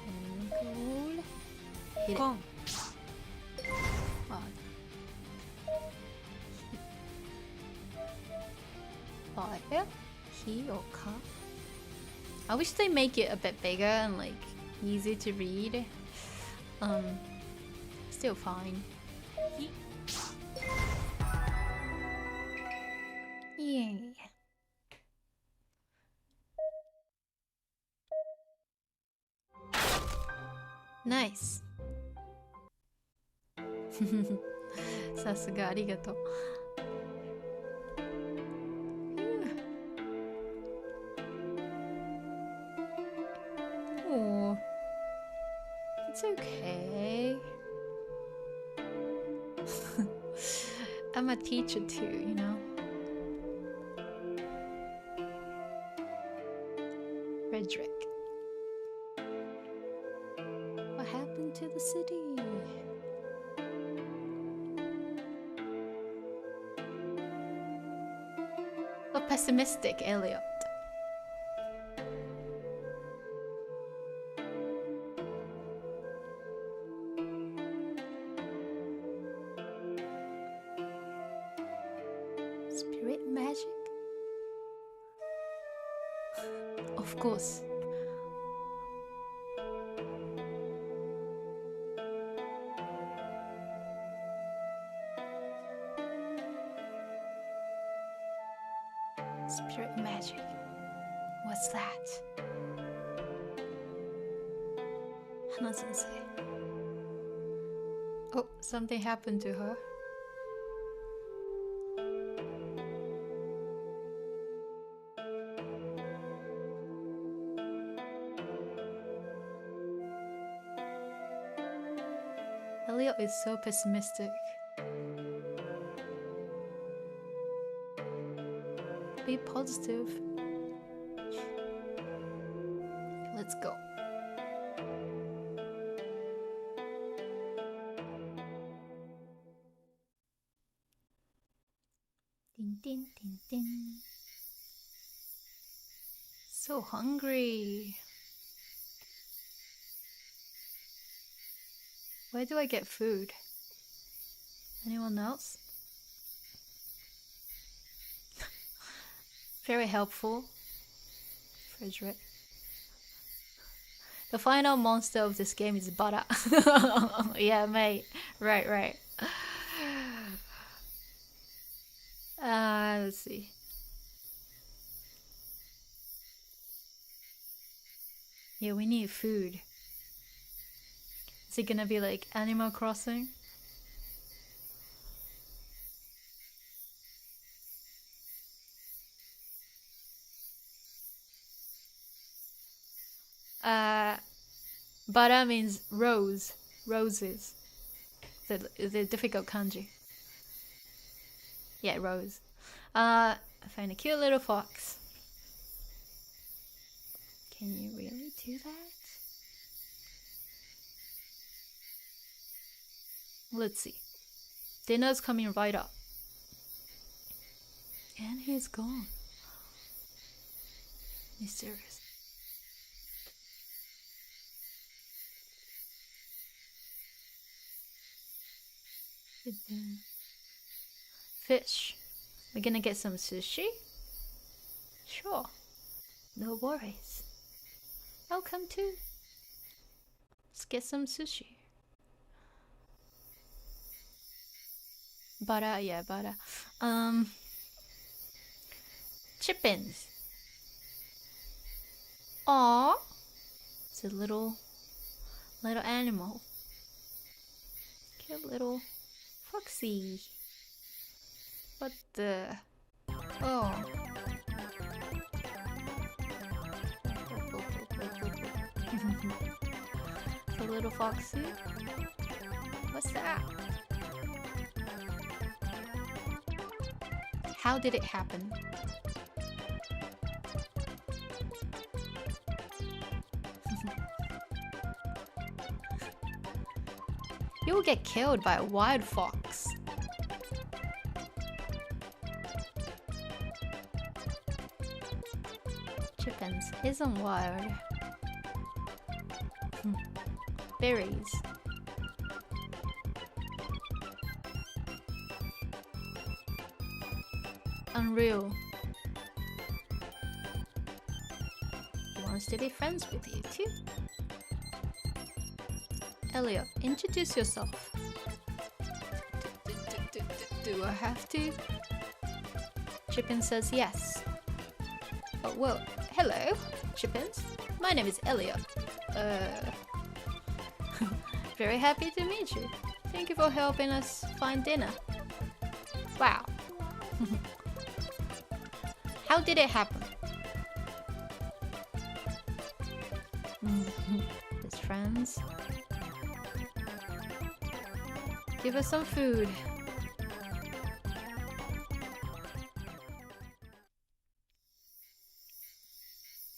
And gold. Hit it. Fire. He or ka. I wish they make it a bit bigger and like easy to read. Still fine. Yeah. Nice. さすがありがとう。Oh, it's okay. I'm a teacher too, you know. Frederick. What happened to the city? Oh, pessimistic, Elliot. Spirit magic? Of course. Spirit magic. What's that? Hana-sensei. Oh, something happened to her. Elliot is so pessimistic. Be positive. Let's go. Ding, ding, ding, ding. So hungry. Where do I get food? Anyone else? Very helpful. Frederick. The final monster of this game is Bara. Yeah, mate. Right. Let's see. Yeah, we need food. Is it gonna be like Animal Crossing? Bara means rose, roses. The difficult kanji. Yeah, rose. I find a cute little fox. Can you really do that? Let's see. Dinner's coming right up. And he's gone. Mysterious. Fish. We're gonna get some sushi? Sure. No worries. I'll come too. Let's get some sushi. Bara, yeah, bara. Chippins. Aww. It's a little animal. Cute little foxy. What the? Oh. The little foxy. What's that? How did it happen? You'll get killed by a wild fox. Chippins isn't wild. Berries. Unreal. He wants to be friends with you too. Elliot, introduce yourself. Do I have to? Chippins says yes. Oh, well, hello, Chippins. My name is Elliot. Very happy to meet you. Thank you for helping us find dinner. Wow. How did it happen? Best friends. Give us some food.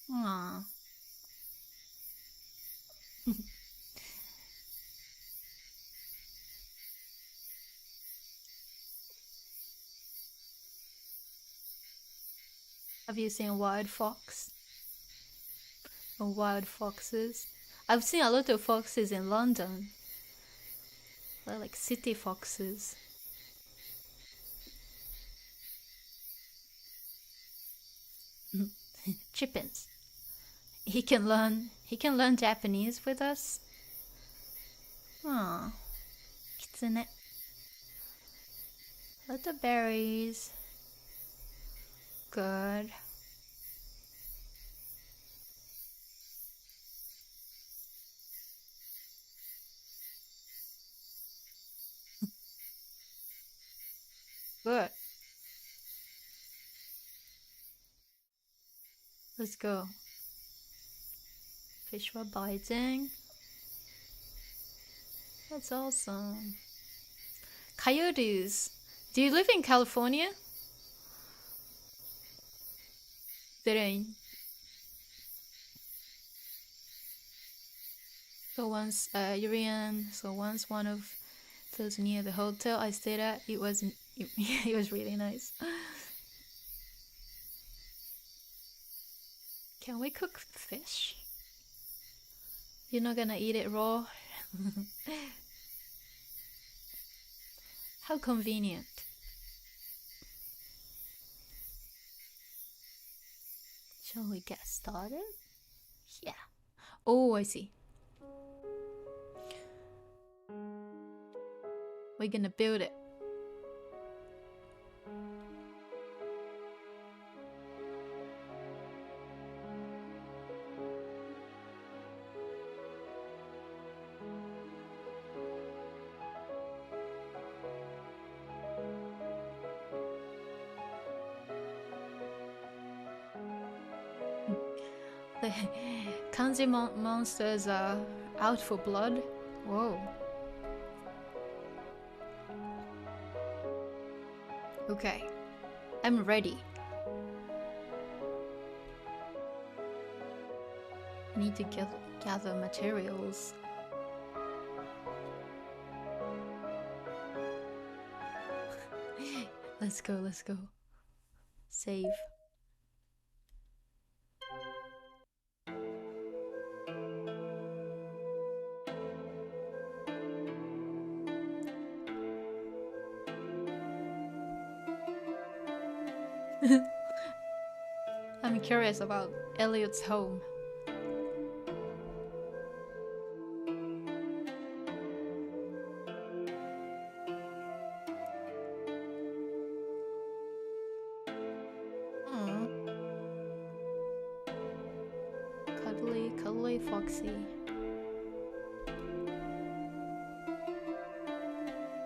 Aww. Have you seen wild fox? Or wild foxes? I've seen a lot of foxes in London. They're like city foxes. Chippins. He can learn Japanese with us. Aww. Kitsune. Little berries. Good. Good. Let's go. Fish were biting. That's awesome. Coyotes. Do you live in California? They're in. So once Yurian, so once one of those near the hotel I stayed at, it was really nice. Can we cook fish? You're not gonna eat it raw? How convenient. Shall we get started? Yeah. Oh, I see. We're gonna build it. The Kanji monsters are out for blood. Whoa. Okay, I'm ready. I need to gather materials. Let's go, let's go. Save. I'm curious about Elliot's home. Cuddly Foxy.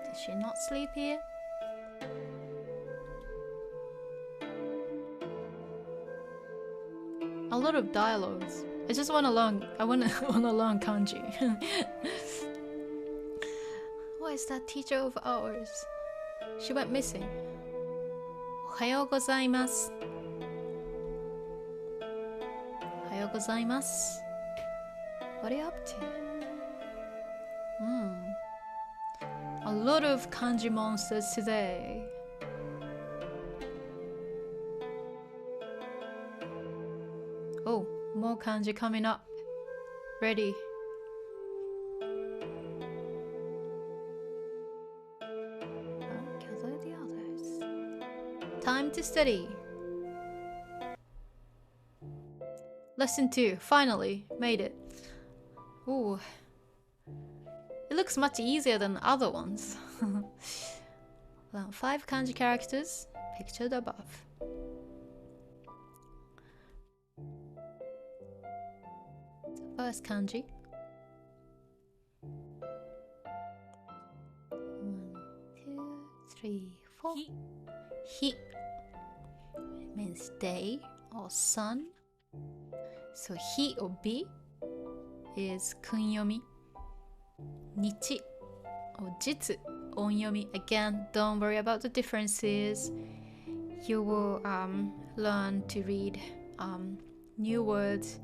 Did she not sleep here? A lot of dialogues. I just want to learn. I want to learn kanji. What is that teacher of ours? She went missing. Ohayou gozaimasu. Ohayou gozaimasu. What are you up to? A lot of kanji monsters today. Oh, more kanji coming up. Ready. Gather the others. Time to study. Lesson 2. Finally, made it. Ooh. It looks much easier than other ones. Learn 5 kanji characters, pictured above. First kanji. 1, 2, 3, 4. Hi. It means day or sun. So hi or bi is kun'yomi. Nichi or jitsu, onyomi. Again, don't worry about the differences. You will learn to read new words,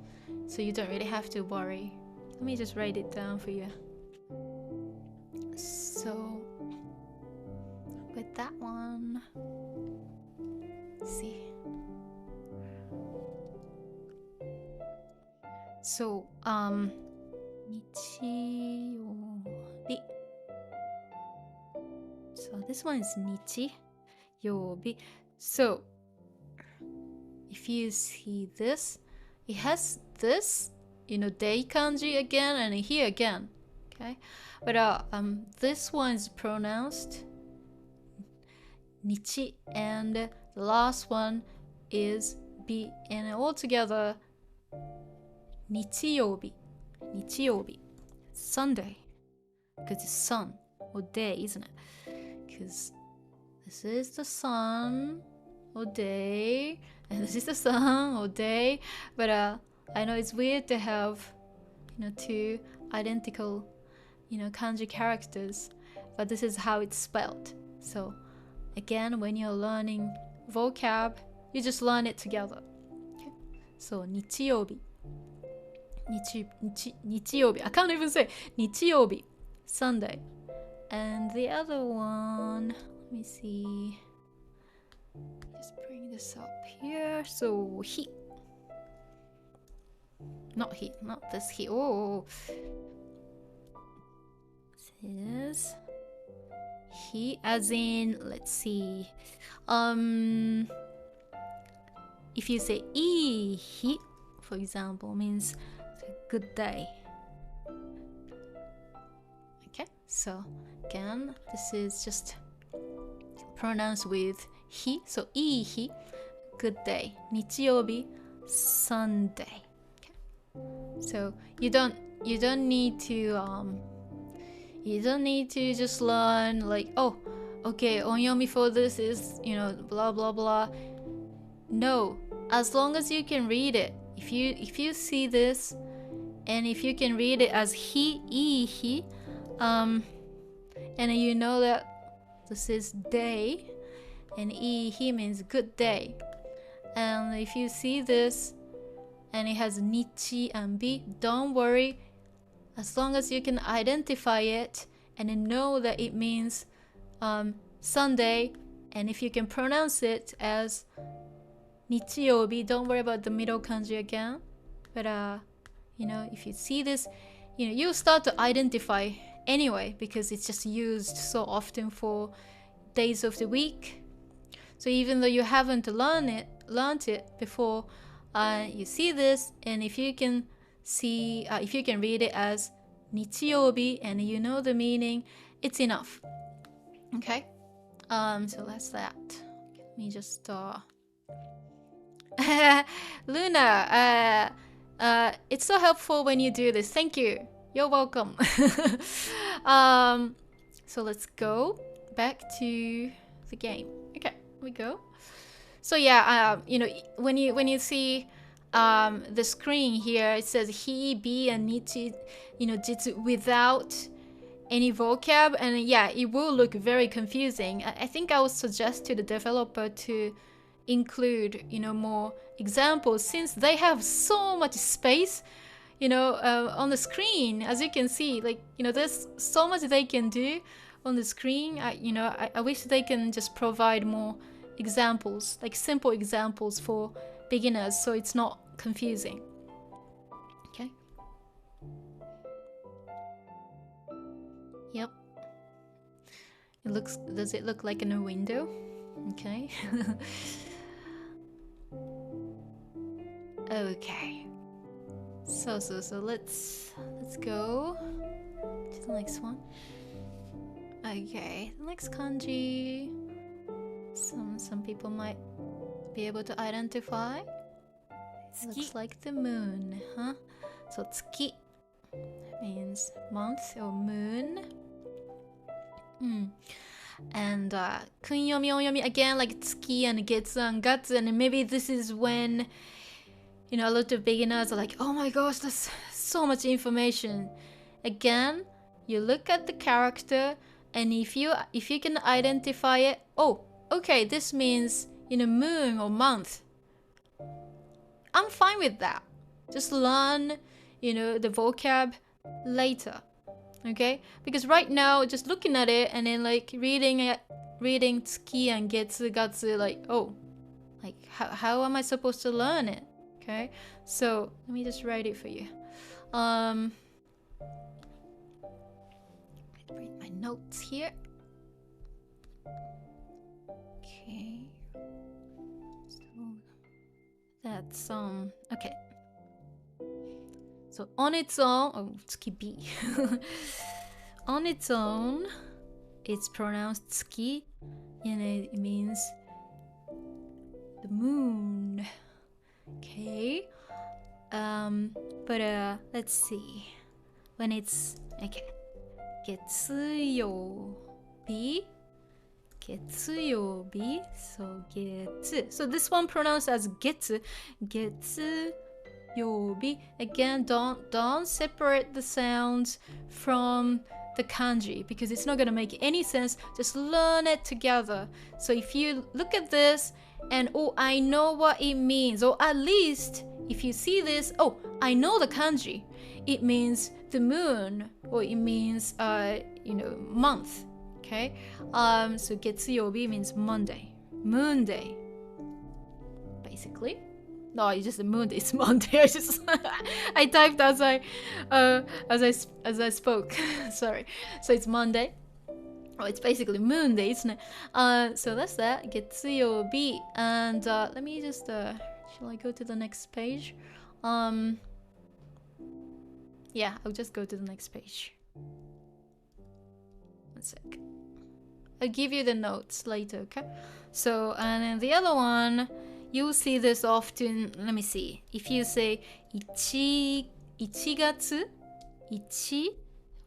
so you don't really have to worry. Let me just write it down for you. So with that one, let's see. So nichi-yobi. So this one is nichi-yobi. So if you see this, it has this, day kanji again and here again. Okay, but this one is pronounced nichi, and the last one is bi, and altogether nichiyobi. Nichiyobi, Sunday, because it's sun or day, isn't it? Because this is the sun or day, and this is the sun or day. But I know it's weird to have, 2 identical, kanji characters, but this is how it's spelled. So again, when you're learning vocab, you just learn it together. Okay? So nichiyobi. 日曜日. I can't even say 日曜日 Sunday. And the other one, let me see. Just bring this up here. So 日 not this he. Oh, says he as in, let's see. If you say いい日, for example, means good day. Okay, so again, this is just pronounced with 日. So いい日, good day. 日曜日, Sunday. So you don't need to just learn like, oh, okay, onyomi for this is, blah blah blah. No, as long as you can read it. If you see this and if you can read it as he, and you know that this is day and he means good day. And if you see this and it has nichi and bi, don't worry. As long as you can identify it and know that it means Sunday, and if you can pronounce it as nichiyobi, don't worry about the middle kanji again. But if you see this, you'll start to identify anyway, because it's just used so often for days of the week. So even though you haven't learned it before, you see this, and if you can read it as nichiyobi and you know the meaning, it's enough. Okay, so that's that. Let me just Luna, it's so helpful when you do this. Thank you. You're welcome. So let's go back to the game. Okay, here we go. So yeah, when you see the screen here, it says he, be, and nichi, jitsu without any vocab, and yeah, it will look very confusing. I think I would suggest to the developer to include more examples, since they have so much space on the screen. As you can see, like there's so much they can do on the screen. I wish they can just provide more examples, like simple examples for beginners, so it's not confusing. Okay. Yep. Does it look like in a window? Okay. Okay. So let's go to the next one. Okay, the next kanji. Some people might be able to identify. Looks like the moon, huh? So tsuki means month or moon. And kun'yomi, onyomi, again, like tsuki and getsu and gatsu, and maybe this is when a lot of beginners are like, oh my gosh, that's so much information. Again, you look at the character, and if you can identify it, oh, okay, this means moon or month, I'm fine with that. Just learn the vocab later. Okay, because right now just looking at it and then like reading tsuki and getsu, gatsu, like, oh, like how am I supposed to learn it? Okay, so let me just write it for you. Read my notes here. Okay, so that's okay. So on its own, oh, tsuki B. On its own, it's pronounced tsuki, and it means the moon. Okay. But let's see. When it's okay, getsuyobi. So getsu. So this one pronounced as getsu. Yobi. Again, don't separate the sounds from the kanji, because it's not going to make any sense. Just learn it together. So if you look at this and, oh, I know what it means, or at least if you see this, oh, I know the kanji. It means the moon, or it means month. Okay. So getsuyobi means Monday, moon day, basically. No, it's just a moon day. It's Monday. I typed as I spoke. Sorry. So it's Monday. Oh, it's basically moon day, isn't it? So that's that. Getsuyobi. And let me just shall I go to the next page? Yeah, I'll just go to the next page. One sec. I'll give you the notes later, okay? So, and then the other one, you'll see this often. Let me see. If you say ichigatsu, ichi,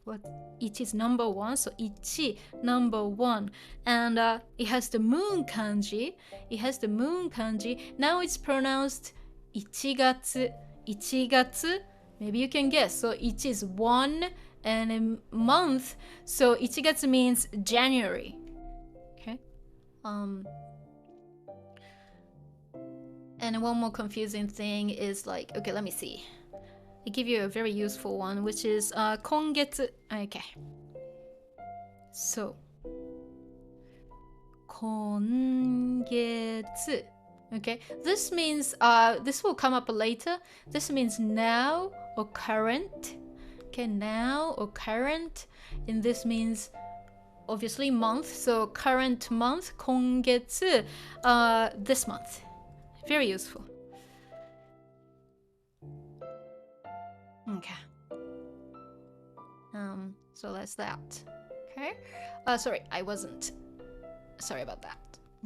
what? Ichi is number 1, so ichi, number 1. And it has the moon kanji. It has the moon kanji. Now it's pronounced ichigatsu, ichigatsu. Maybe you can guess. So ichi is 1 and a month. So ichigatsu means January. Okay. And one more confusing thing is like, okay, let me see. I give you a very useful one, which is kongetsu. Okay. So kongetsu. Okay. This means this will come up later. This means now or current. Okay, now or current. And this means obviously month. So current month, kongetsu, this month. Very useful. Okay. So that's that. Okay. Sorry, I wasn't. Sorry about that.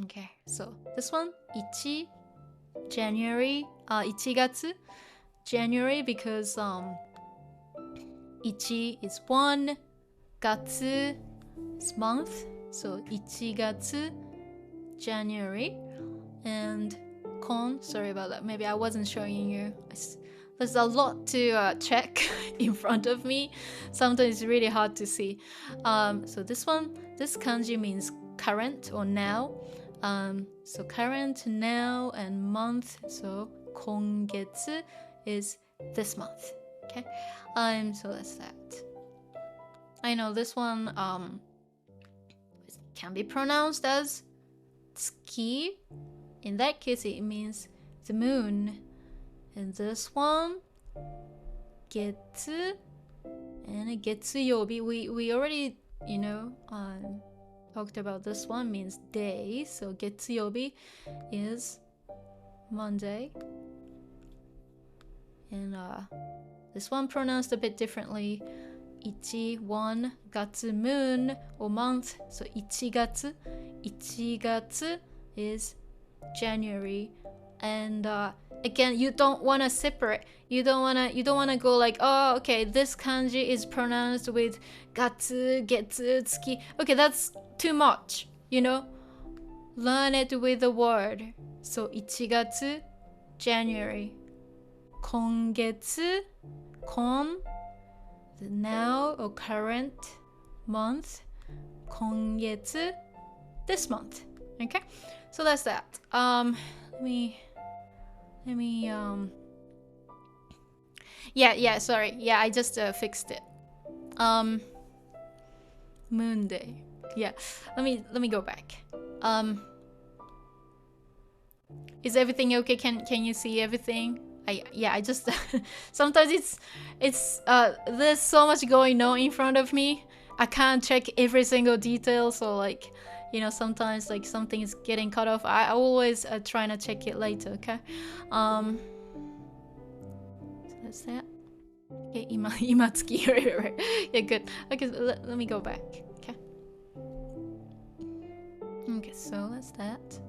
Okay. So this one, ichi, January, ichigatsu, January, because ichi is 1, gatsu is month, so ichigatsu, January, and kon. Sorry about that. Maybe I wasn't showing you. There's a lot to check in front of me. Sometimes it's really hard to see. So this one, this kanji means current or now. So current, now, and month. So kongetsu is this month. Okay. So that's that. I know this one can be pronounced as tsuki. In that case, it means the moon. And this one, getsu, and getsuyobi. We already, talked about this one means day. So getsuyobi is Monday. And this one pronounced a bit differently. Ichi, 1, gatsu, moon or month. So ichigatsu. Ichigatsu is January. And again, you don't want to separate. You don't want to go like, oh, okay, this kanji is pronounced with gatsu, getsu, tsuki. Okay, that's too much, Learn it with the word. So ichigatsu, January. Kongetsu, kon, the now or current month. Kongetsu, this month. Okay, so that's that. Let me yeah, sorry. Yeah, I just fixed it. Moon day. Yeah. Let me go back. Is everything okay? Can you see everything? I just sometimes it's there's so much going on in front of me. I can't check every single detail, so like sometimes like something is getting cut off. I always trying to check it later, okay? So that's that. Okay, imatsuki, right. Yeah, good. Okay, so let me go back, okay? Okay, so that's that.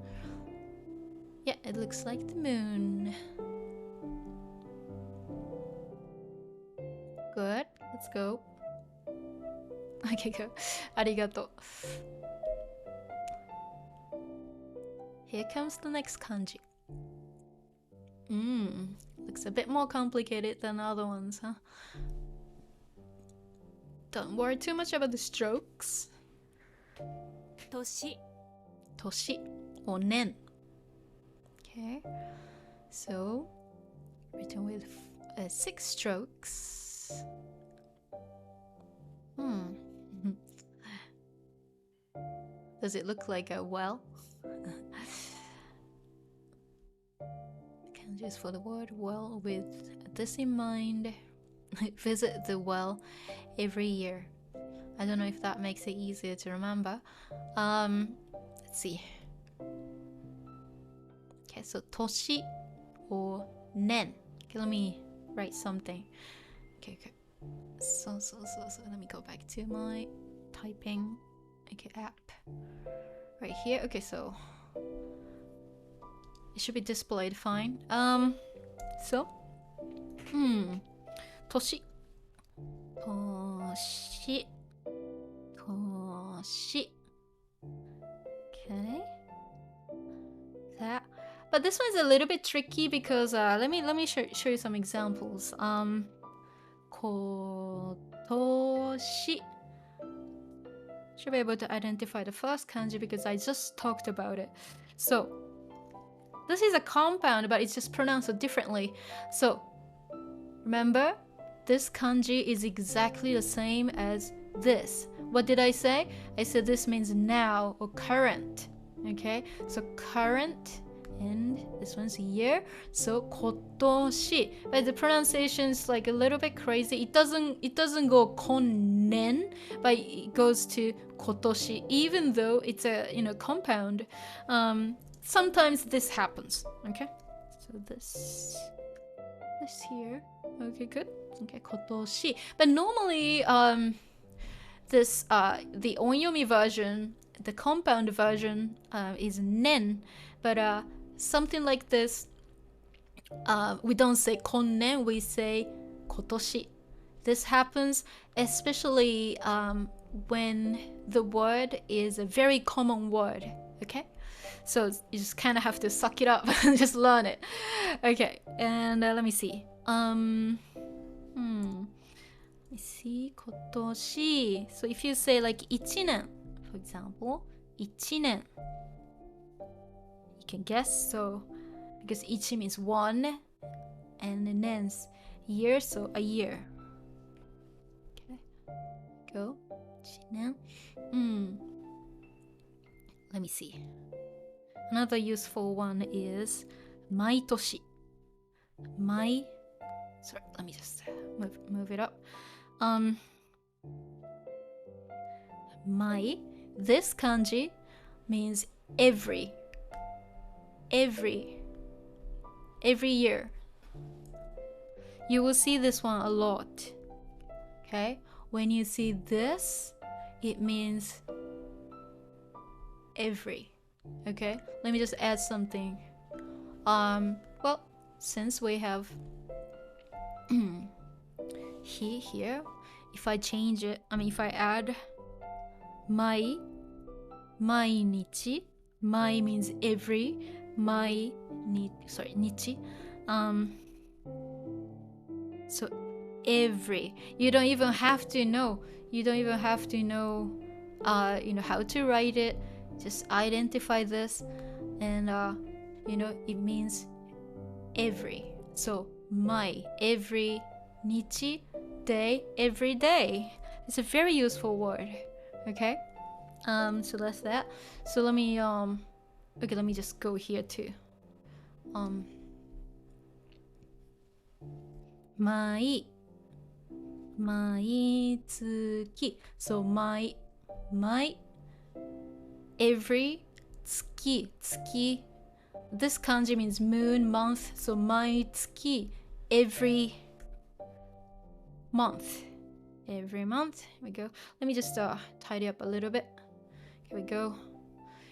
Yeah, it looks like the moon. Good, let's go. Okay, go. Arigato. Here comes the next kanji. Looks a bit more complicated than other ones, huh? Don't worry too much about the strokes. Toshi. Toshi or nen. Okay. So, Written with 6 strokes. Does it look like a well? Kanji is for the word well. With this in mind, visit the well every year. I don't know if that makes it easier to remember. Let's see. Okay, so toshi or nen. Okay, let me write something. Okay. So let me go back to my typing app right here. Okay, so it should be displayed fine. So toshi. Okay, that. But this one's a little bit tricky because let me show you some examples. Kotoshi. Should be able to identify the first kanji because I just talked about it. So this is a compound, but it's just pronounced so differently. So remember, this kanji is exactly the same as this. What did I say? I said this means now or current. Okay, so current, and this one's year. So kotoshi, but the pronunciation is like a little bit crazy. It doesn't go konnen, but it goes to kotoshi, even though it's a compound. Sometimes this happens. Okay, so this here. Okay, good. Okay, kotoshi. But normally, this the onyomi version, the compound version, is nen, but something like this, we don't say konnen, we say kotoshi. This happens especially when the word is a very common word. Okay, so you just kind of have to suck it up and just learn it. Okay, and let me see. Let me see, kotoshi. So if you say like ichinen, for example, ichinen, you can guess. So because ichi means one, and nen's year, so a year. Okay, go, ichinen. Let me see. Another useful one is maitoshi. Sorry, let me just move it up. This kanji means every year. You will see this one a lot. Okay, when you see this, it means every. Okay, let me just add something. Well, since we have he here, if I change it, if I add mainichi, mai means every, nichi, so every. You don't even have to know how to write it. Just identify this, and it means every. So every, nichi, day, every day. It's a very useful word. Okay, so that's that. So let me let me just go here too. Maitsuki. So every, tsuki. This kanji means moon, month. So maitsuki, every month. Every month. Here we go. Let me just tidy up a little bit. Here we go.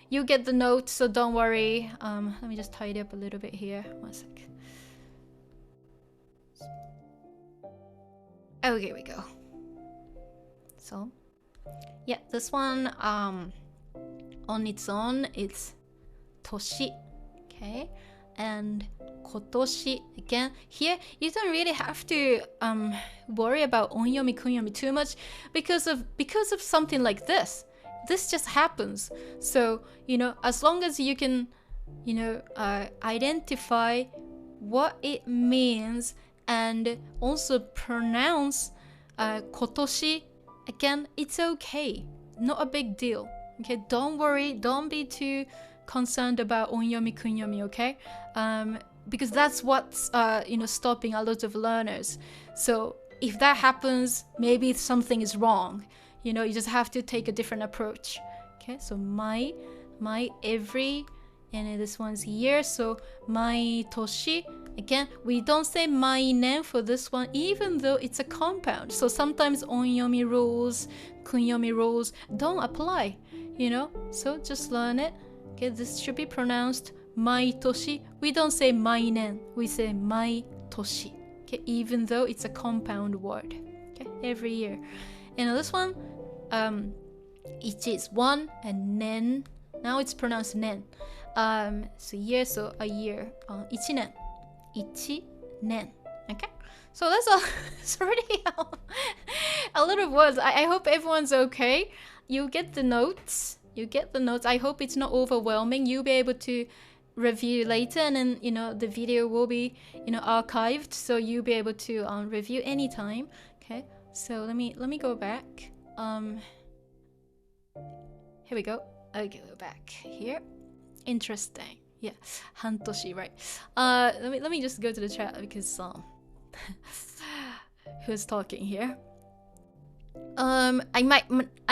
You get the note, so don't worry. Let me just tidy up a little bit here. 1 sec. Okay, here we go. So, yeah, this one on its own, it's toshi. Okay, and kotoshi, again, here you don't really have to worry about onyomi, kun'yomi too much because of something like this. This just happens. So as long as you can identify what it means and also pronounce 今年. Again, it's okay. Not a big deal. Okay, don't worry. Don't be too concerned about onyomi, kunyomi, okay? Because that's what's stopping a lot of learners. So if that happens, maybe something is wrong. You just have to take a different approach. Okay, so my every, and this one's year. So my toshi. Again, we don't say mainen for this one, even though it's a compound. So sometimes onyomi rules, kunyomi rules don't apply, So just learn it. Okay, this should be pronounced mai toshi. We don't say mainen, we say mai toshi. Okay, even though it's a compound word. Okay, every year. And this one, ichi is one, and nen. Now it's pronounced nen. So year, so a year. Ichinen. Ichinen. Okay? So that's all. It's already a lot of words. I hope everyone's okay. You get the notes. I hope it's not overwhelming. You'll be able to review later, and then the video will be archived, so you'll be able to review anytime. Okay? So let me go back. Here we go. Okay, go back here. Interesting. Yeah, hantoshi, right? Let me just go to the chat because who's talking here? I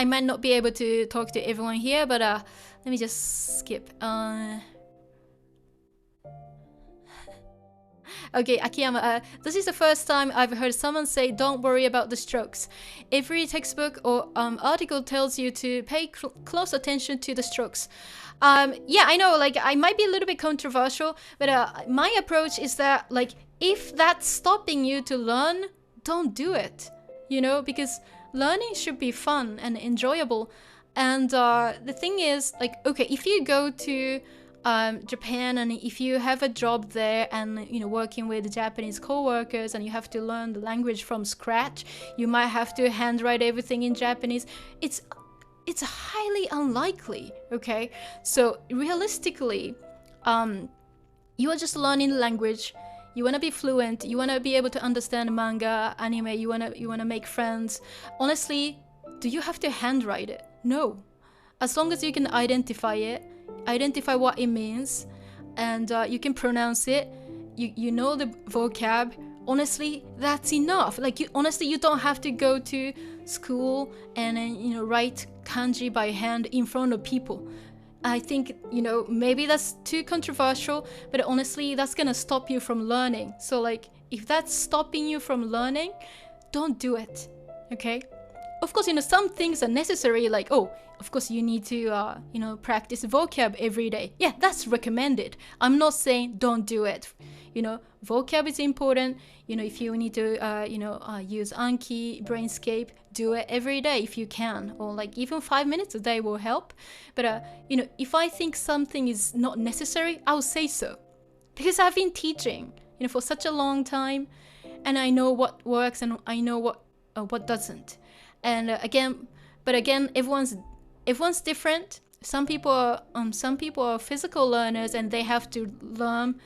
might not be able to talk to everyone here, but let me just skip. Okay, Akiyama, this is the first time I've heard someone say don't worry about the strokes. Every textbook or article tells you to pay close attention to the strokes. Yeah, I know, like, I might be a little bit controversial, but my approach is that, like, if that's stopping you to learn, don't do it, because learning should be fun and enjoyable. And the thing is, like, okay, if you go to Japan, and if you have a job there and working with Japanese co-workers, and you have to learn the language from scratch, you might have to handwrite everything in Japanese. It's highly unlikely, okay? So realistically, you are just learning the language. You want to be fluent, you want to be able to understand manga, anime, you want to make friends. Honestly, do you have to handwrite it? No. As long as you can identify it, identify what it means, and you can pronounce it, you know the vocab, honestly, that's enough. Like, you don't have to go to school and then, write kanji by hand in front of people. I think, maybe that's too controversial, but honestly, that's gonna stop you from learning. So, like, if that's stopping you from learning, don't do it, okay? Of course, some things are necessary, like, of course you need to, practice vocab every day. Yeah, that's recommended. I'm not saying don't do it. Vocab is important. If you need to, use Anki, Brainscape, do it every day if you can. Or like even 5 minutes a day will help. But, if I think something is not necessary, I'll say so. Because I've been teaching, for such a long time. And I know what works and I know what doesn't. And again, everyone's different. Some people are physical learners and they have to learn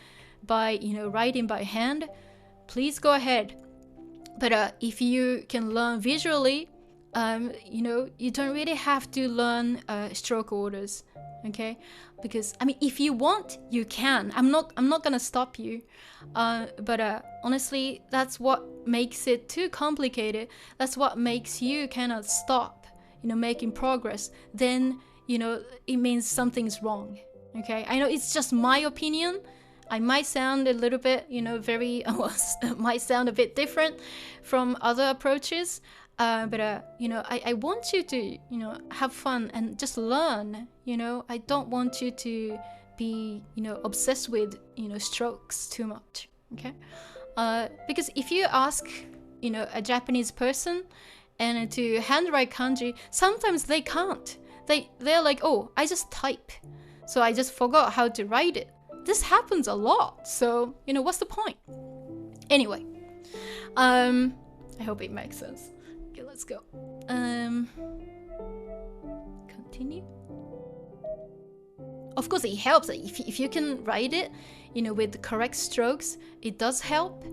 by writing by hand. Please go ahead. But if you can learn visually, you don't really have to learn stroke orders, okay? Because if you want, you can. I'm not gonna stop you. But honestly, that's what makes it too complicated. That's what makes you cannot stop, making progress. Then, it means something's wrong. Okay, I know it's just my opinion. I might sound a little bit, might sound a bit different from other approaches. But I want you to, have fun and just learn. I don't want you to be, obsessed with, strokes too much. Okay, because if you ask, a Japanese person and to handwrite kanji, sometimes they can't. They're like, oh, I just type, so I just forgot how to write it. This happens a lot, so what's the point? Anyway, I hope it makes sense. Okay, let's go. Continue. of course it helps. If you can write it, you know, with the correct strokes, it does help.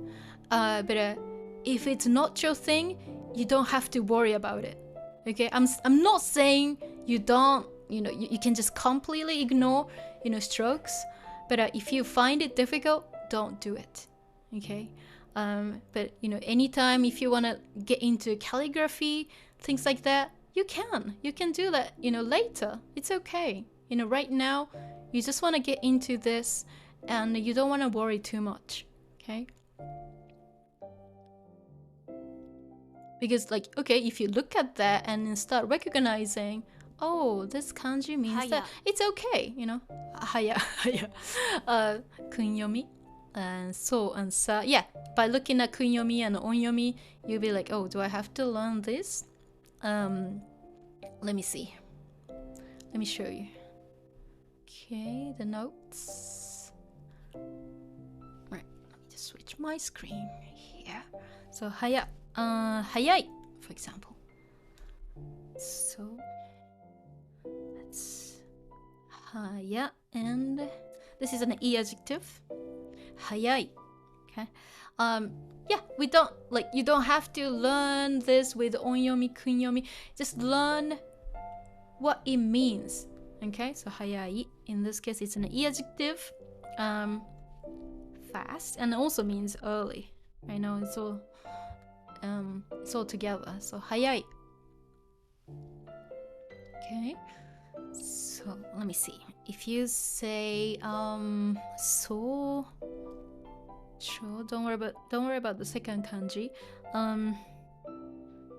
But if it's not your thing, you don't have to worry about it. Okay, I'm not saying you don't, you know, you can just completely ignore, you know, strokes. But if you find it difficult, don't do it. Okay. But you know, anytime if you want to get into calligraphy, things like that, you can do that, you know, later. It's okay. You know, right now you just want to get into this and you don't want to worry too much. Okay. Because like, okay, if you look at that and then start recognizing, oh, this kanji means that, it's okay, you know. Haya. Kun'yomi and so and sa. Yeah, by looking at kun'yomi and on'yomi, you'll be like, oh, do I have to learn this? Let me see. Let me show you. Okay, the notes. Right, let me just switch my screen here. So haya. Hayai, for example. So that's haya, and this is an e adjective. Hayai. Okay. Yeah, we don't like, you don't have to learn this with on'yomi, kun'yomi. Just learn what it means. Okay, so hayai, in this case it's an e adjective. Fast, and also means early. I know it's all together. So hayai. Okay. So let me see. If you say so cho, don't worry about the second kanji.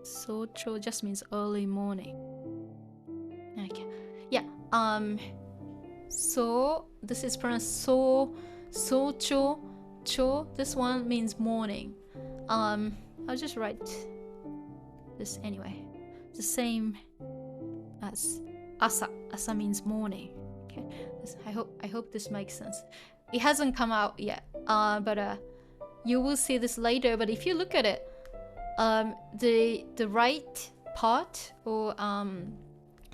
So cho just means early morning. Okay. Yeah. So this is pronounced so cho. Cho, this one means morning. I'll just write this anyway. The same as asa. Asa means morning. Okay. I hope this makes sense. It hasn't come out yet. But you will see this later. But if you look at it, the right part or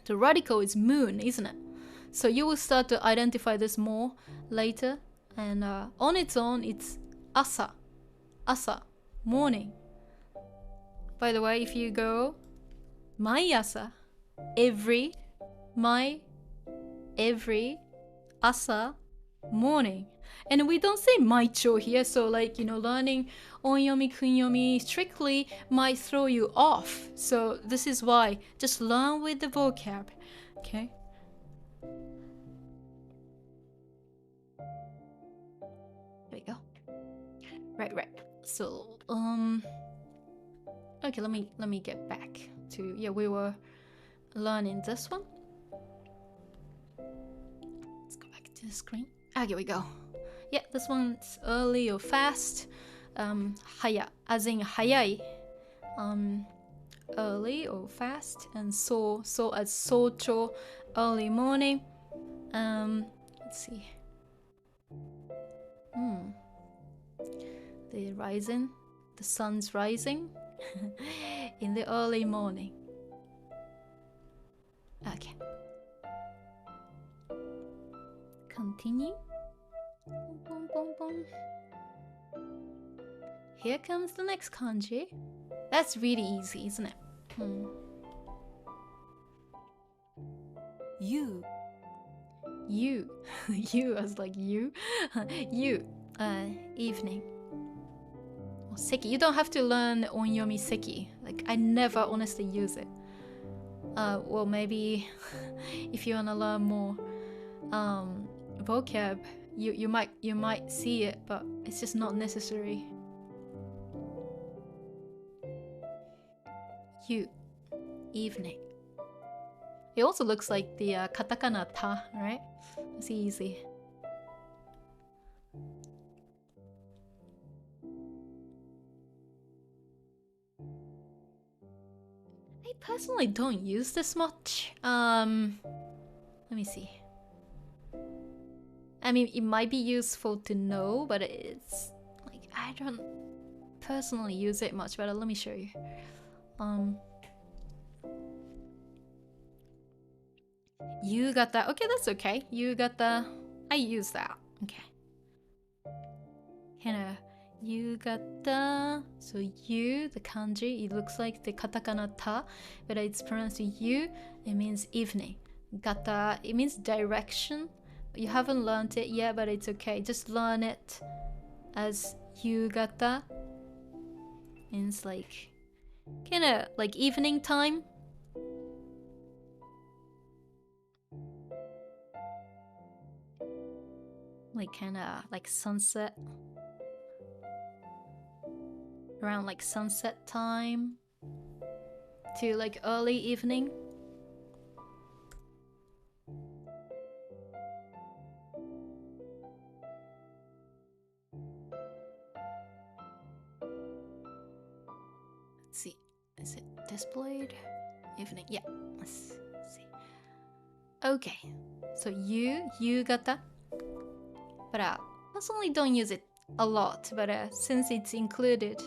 the radical is moon, isn't it? So you will start to identify this more later. And on its own, it's asa. Asa, morning. By the way, if you go mayasa, every asa, morning. And we don't say maicho here, so like, you know, learning on'yomi, kun'yomi strictly might throw you off. So this is why, just learn with the vocab, okay? There we go. Right. So, okay, let me get back to, yeah, we were learning this one. Let's go back to the screen. Ah, here we go. Yeah, this one's early or fast. Haya, as in hayai. Early or fast. And so as socho, early morning. Let's see. The sun's rising in the early morning. Okay. Continue. Boom, boom, boom. Here comes the next kanji. That's really easy, isn't it? You. You as like you. You. Evening. Or seki. You don't have to learn on'yomi seki. Like, I never honestly use it. Well, maybe if you wanna learn more vocab, you might see it, but it's just not necessary. You, evening. It also looks like the katakana ta, right? It's easy. I personally don't use this much. Let me see. I mean, it might be useful to know, but it's like, I don't personally use it much, but let me show you. Yugata. Okay, that's okay. Yugata. I use that. Okay. Kinda. Yugata. So you, the kanji, it looks like the katakana ta, but it's pronounced you. It means evening. Gata, it means direction. You haven't learned it yet, but it's okay. Just learn it as yugata. Means like kinda like evening time. Like kinda like sunset. Around like sunset time to like early evening. Let's see. Is it displayed? Evening. Yeah. Let's see. Okay. So yugata. But personally don't use it a lot, but since it's included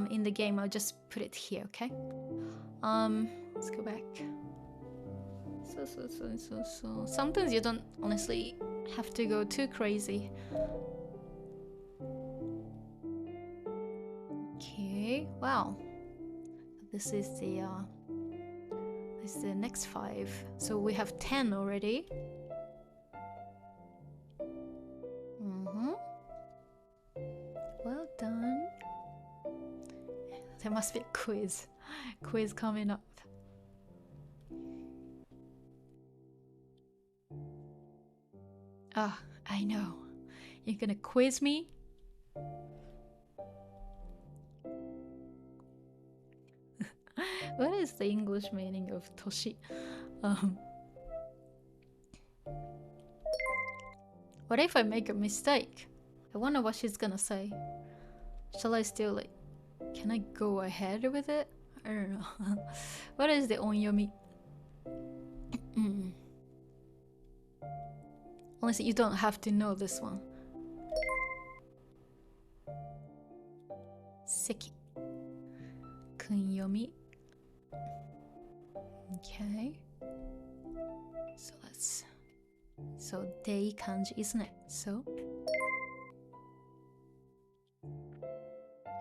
in the game, I'll just put it here, okay? Let's go back. So sometimes you don't honestly have to go too crazy. Okay, wow. This is the next 5. So we have 10 already. Well done. There must be a quiz. Quiz coming up. Ah, I know. You're gonna quiz me? What is the English meaning of toshi? What if I make a mistake? I wonder what she's gonna say. Shall I still like... Can I go ahead with it? I don't know. What is the onyomi? Honestly, you don't have to know this one. Seki. Kun'yomi. Okay. So let's... So dei kanji, isn't it? So...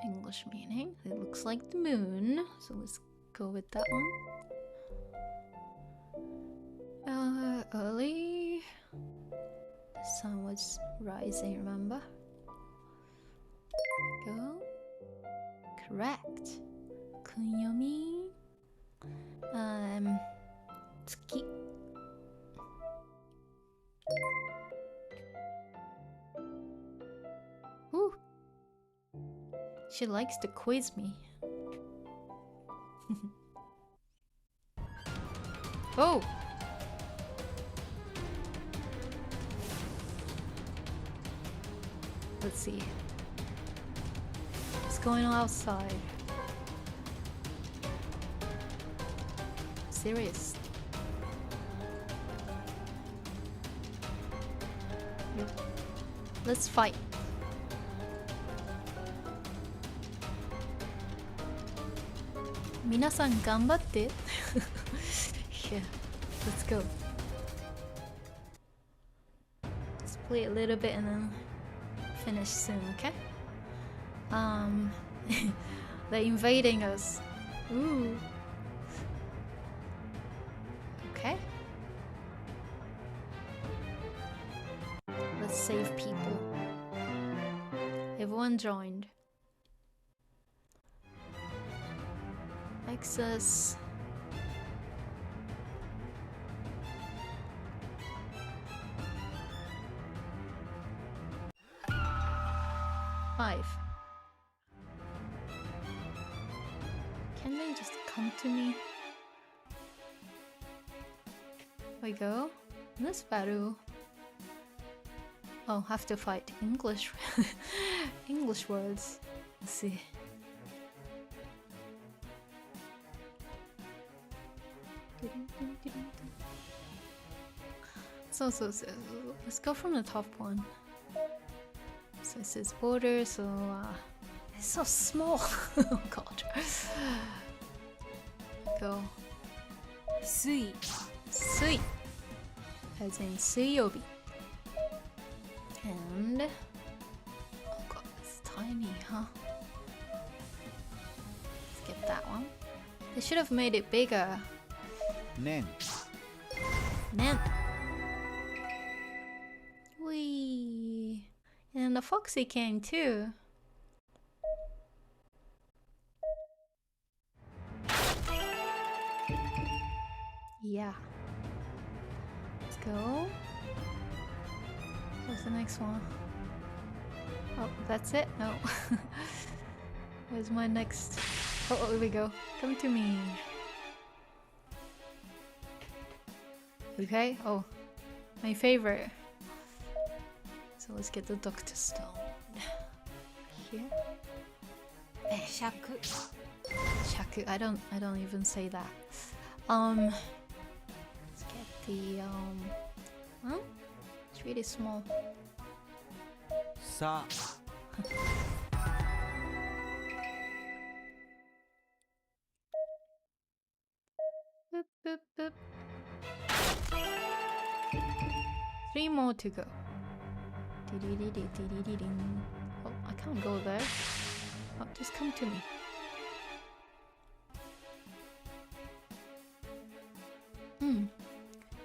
English meaning. It looks like the moon. So let's go with that one. Early. The sun was rising, remember? There we go. Correct. Kun'yomi. Tsuki. Ooh. She likes to quiz me. Oh! Let's see. What's going on outside? Serious. Let's fight. Minasan ganbatte. Yeah, let's go. Let's play a little bit and then finish soon, okay? They're invading us. Ooh. Okay. Let's save people. Everyone joined. Access. Five. Can they just come to me? Here we go. In this battle. Oh, have to fight English. English words. Let's see. So let's go from the top one. So it says border, so it's so small. Oh god. Go. Sui. as in 水曜日. And oh god, it's tiny, huh? Let's get that one. They should have made it bigger. Nen. Nen. Wee. And the foxy came too. Yeah. Let's go. What's the next one? Oh, that's it? No. Where's my next? Oh, here we go. Come to me. Okay. Oh, my favorite. So let's get the Doctor Stone. Here. Shaku. Shaku. I don't even say that. Let's get the huh? It's really small. Sa. Boop, boop, boop. 3 more to go. Oh, I can't go there. Oh, just come to me.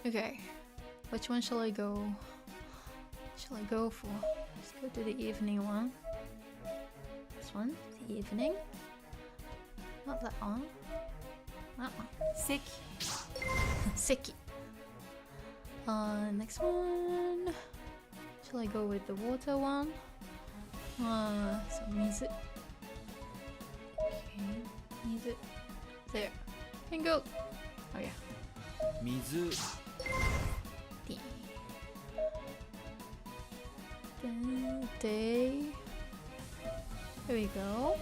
Okay. Which one shall I go? What shall I go for? Let's go to the evening one. This one, the evening. Not that one. That one. Seki. Seki. Next one. Shall I go with the water one? So mizu. Okay, mizu. There. And go. Oh yeah. Mizu. Day. Here we go.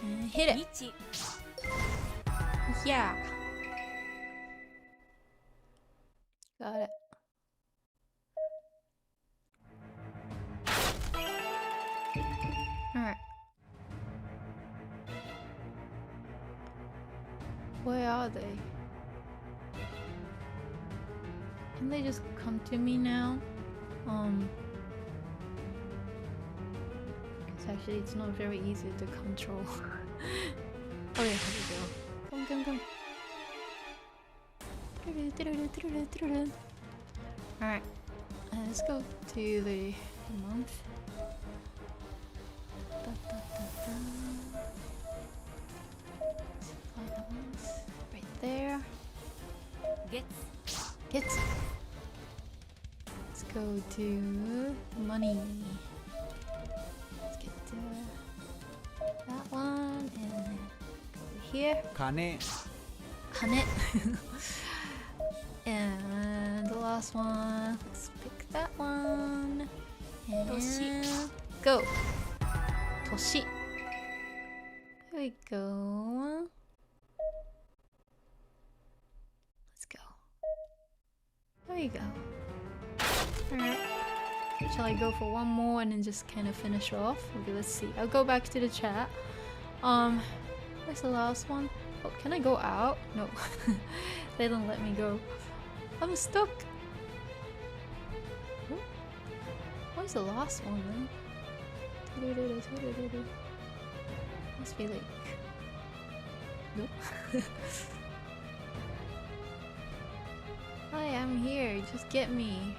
And hit it. Yeah. Got it. Alright. Where are they? Can they just come to me now? Because actually it's not very easy to control. Oh yeah, here we go. Come. Alright, let's go to the month. Right there. Get. Let's go to money. Let's get to that one and then go here. Kane. And the last one. Let's pick that one. And Toshi. go. Toshi. Here we go. Let's go. There you go. Alright. Shall I go for one more and then just kind of finish off? Okay, let's see. I'll go back to the chat. Where's the last one? Oh, can I go out? No. They don't let me go. I'm stuck. Oh. Where's the last one then? Must be like... Nope. Hi, I'm here. Just get me.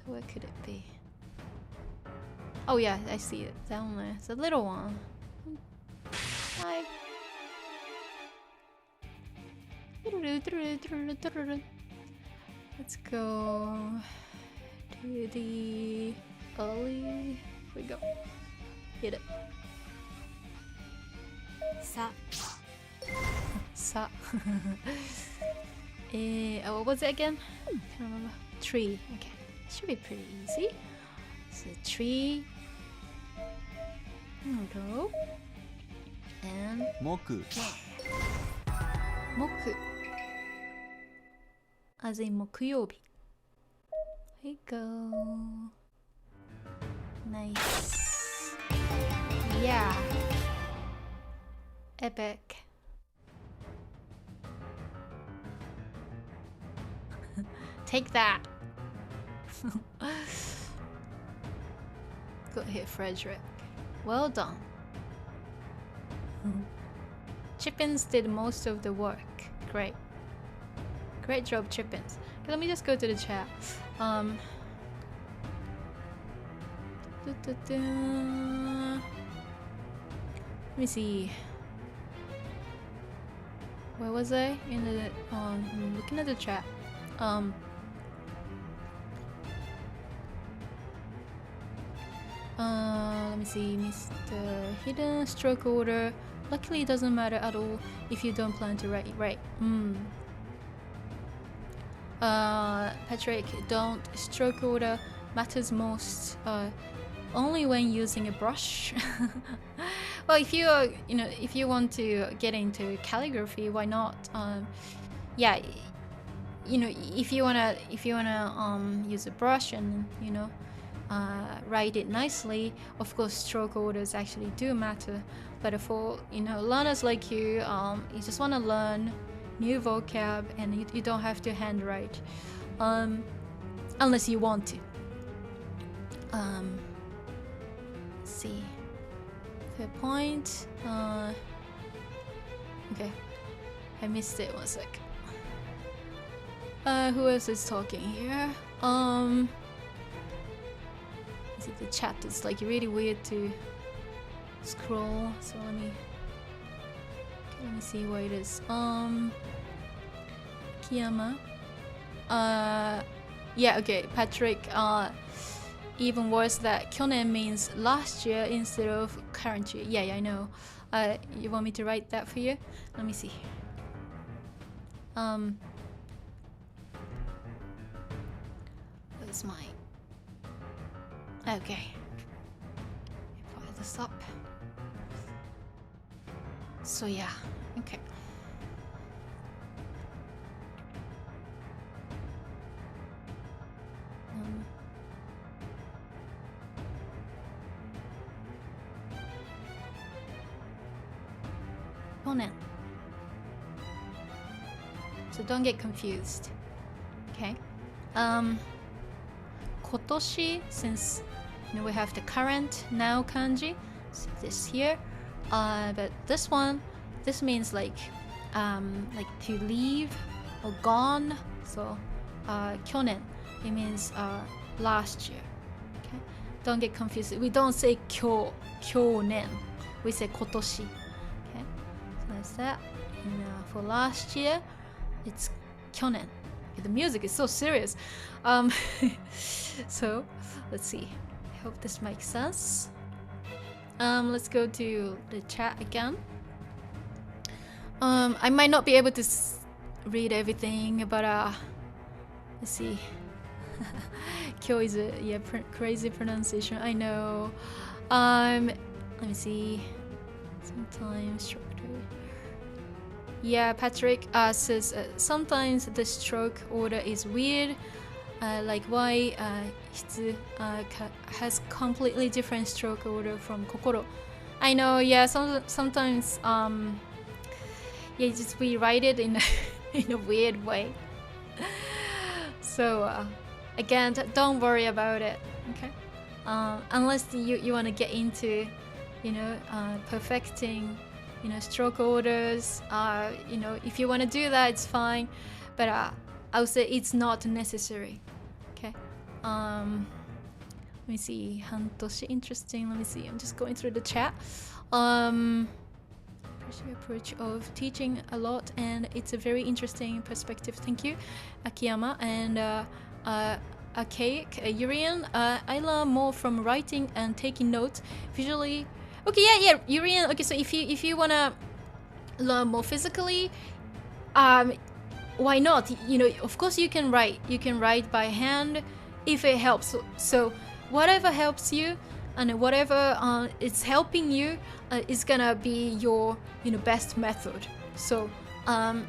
Where could it be? Oh yeah, I see it down there. It's a little one. Hi. Let's go to the alley. Here we go. Hit it. Sa. Oh, what was it again? Can't remember. Tree. Okay. Should be pretty easy. So tree. Here we go. And Moku. Moku. As in 木曜日. Here we go. Nice. Yeah. Epic. Take that. Good hit, Frederick. Well done. Chippins did most of the work. Great. Great job, Chippins. Okay, let me just go to the chat. Let me see. Where was I? In the looking at the chat. Let me see. Mr. Hidden stroke order. Luckily, it doesn't matter at all if you don't plan to write. Right. Patrick, don't. Stroke order matters most only when using a brush. Well, if you if you want to get into calligraphy, why not? Yeah, if you wanna use a brush and write it nicely, of course stroke orders actually do matter. But for learners like you, you just want to learn new vocab and you don't have to handwrite, unless you want to. Let's see. Fair point. Okay, I missed it. 1 sec. Who else is talking here? The chat is like really weird to scroll, so let me see where it is. Kiyama. Yeah, okay, Patrick. Even worse that kyonen means last year instead of current year. Yeah, I know. You want me to write that for you? Let me see. Where's my... Okay. Fire this up. So yeah, okay. Kyonen. So don't get confused. Okay. Kotoshi, since we have the current now kanji, so this here. But this means like to leave or gone. So kyonen, it means last year. Okay, don't get confused. We don't say kyonen, we say kotoshi. Okay, so that's that. And for last year, it's kyonen. Okay, the music is so serious. So let's see. I hope this makes sense. Let's go to the chat again. I might not be able to read everything, but let's see. Kyo is a crazy pronunciation. I know. Let me see. Sometimes structure. Yeah, Patrick says sometimes the stroke order is weird. Like why Hitsu has completely different stroke order from Kokoro. I know, yeah, sometimes yeah, just we write it in a weird way. So again, don't worry about it, okay? Unless you want to get into perfecting stroke orders, if you want to do that, it's fine, but I would say it's not necessary. Okay. Let me see. Hantoshi, interesting. Let me see. I'm just going through the chat. Appreciate your approach of teaching a lot, and it's a very interesting perspective. Thank you, Akiyama and Archaic Urian. I learn more from writing and taking notes. Visually. Okay, yeah, Urian. Okay, so if you wanna learn more physically, why not? Of course you can write. You can write by hand if it helps. So whatever helps you and whatever is helping you is gonna be your best method. So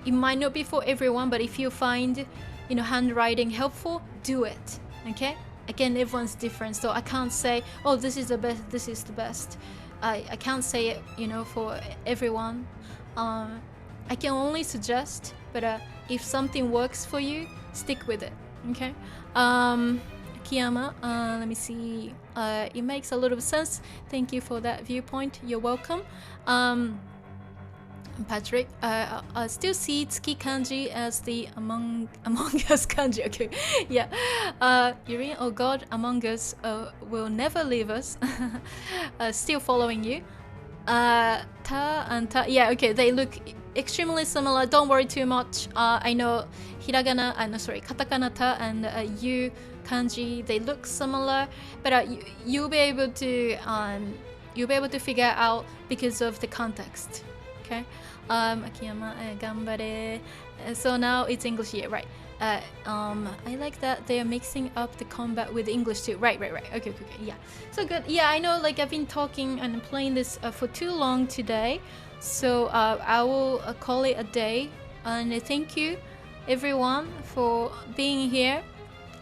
it might not be for everyone, but if you find handwriting helpful, do it. Okay. Again, everyone's different, so I can't say, oh, this is the best. This is the best. I can't say it, for everyone. I can only suggest, but if something works for you, stick with it. Okay. Akiyama, let me see. It makes a lot of sense. Thank you for that viewpoint. You're welcome. Patrick, I still see Tsuki kanji as the among us kanji. Okay, yeah. Yuri, oh God, among us will never leave us. Still following you. Ta and ta. Yeah, okay. They look extremely similar. Don't worry too much. I know hiragana. Katakana ta and you kanji. They look similar, but you'll be able to figure out because of the context. Okay. Akiyama, gambare. So now it's English here, right? I like that they are mixing up the combat with English too. Right. Okay, yeah. So good. Yeah, I know. Like I've been talking and playing this for too long today, so I will call it a day. And thank you, everyone, for being here.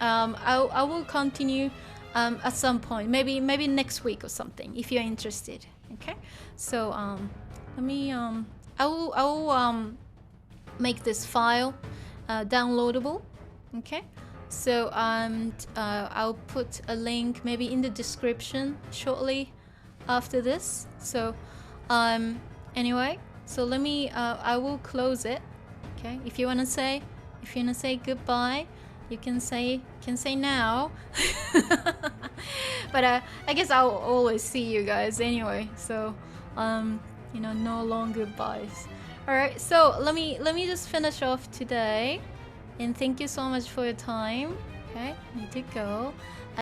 I will continue at some point, maybe next week or something, if you're interested. Okay. So let me I will make this file downloadable. Okay, so I'll put a link maybe in the description shortly after this. So anyway, so let me I will close it. Okay, if you wanna say goodbye, you can say now. But I guess I'll always see you guys anyway, so no long goodbyes. Alright, so let me just finish off today, and thank you so much for your time. Okay, I need to go.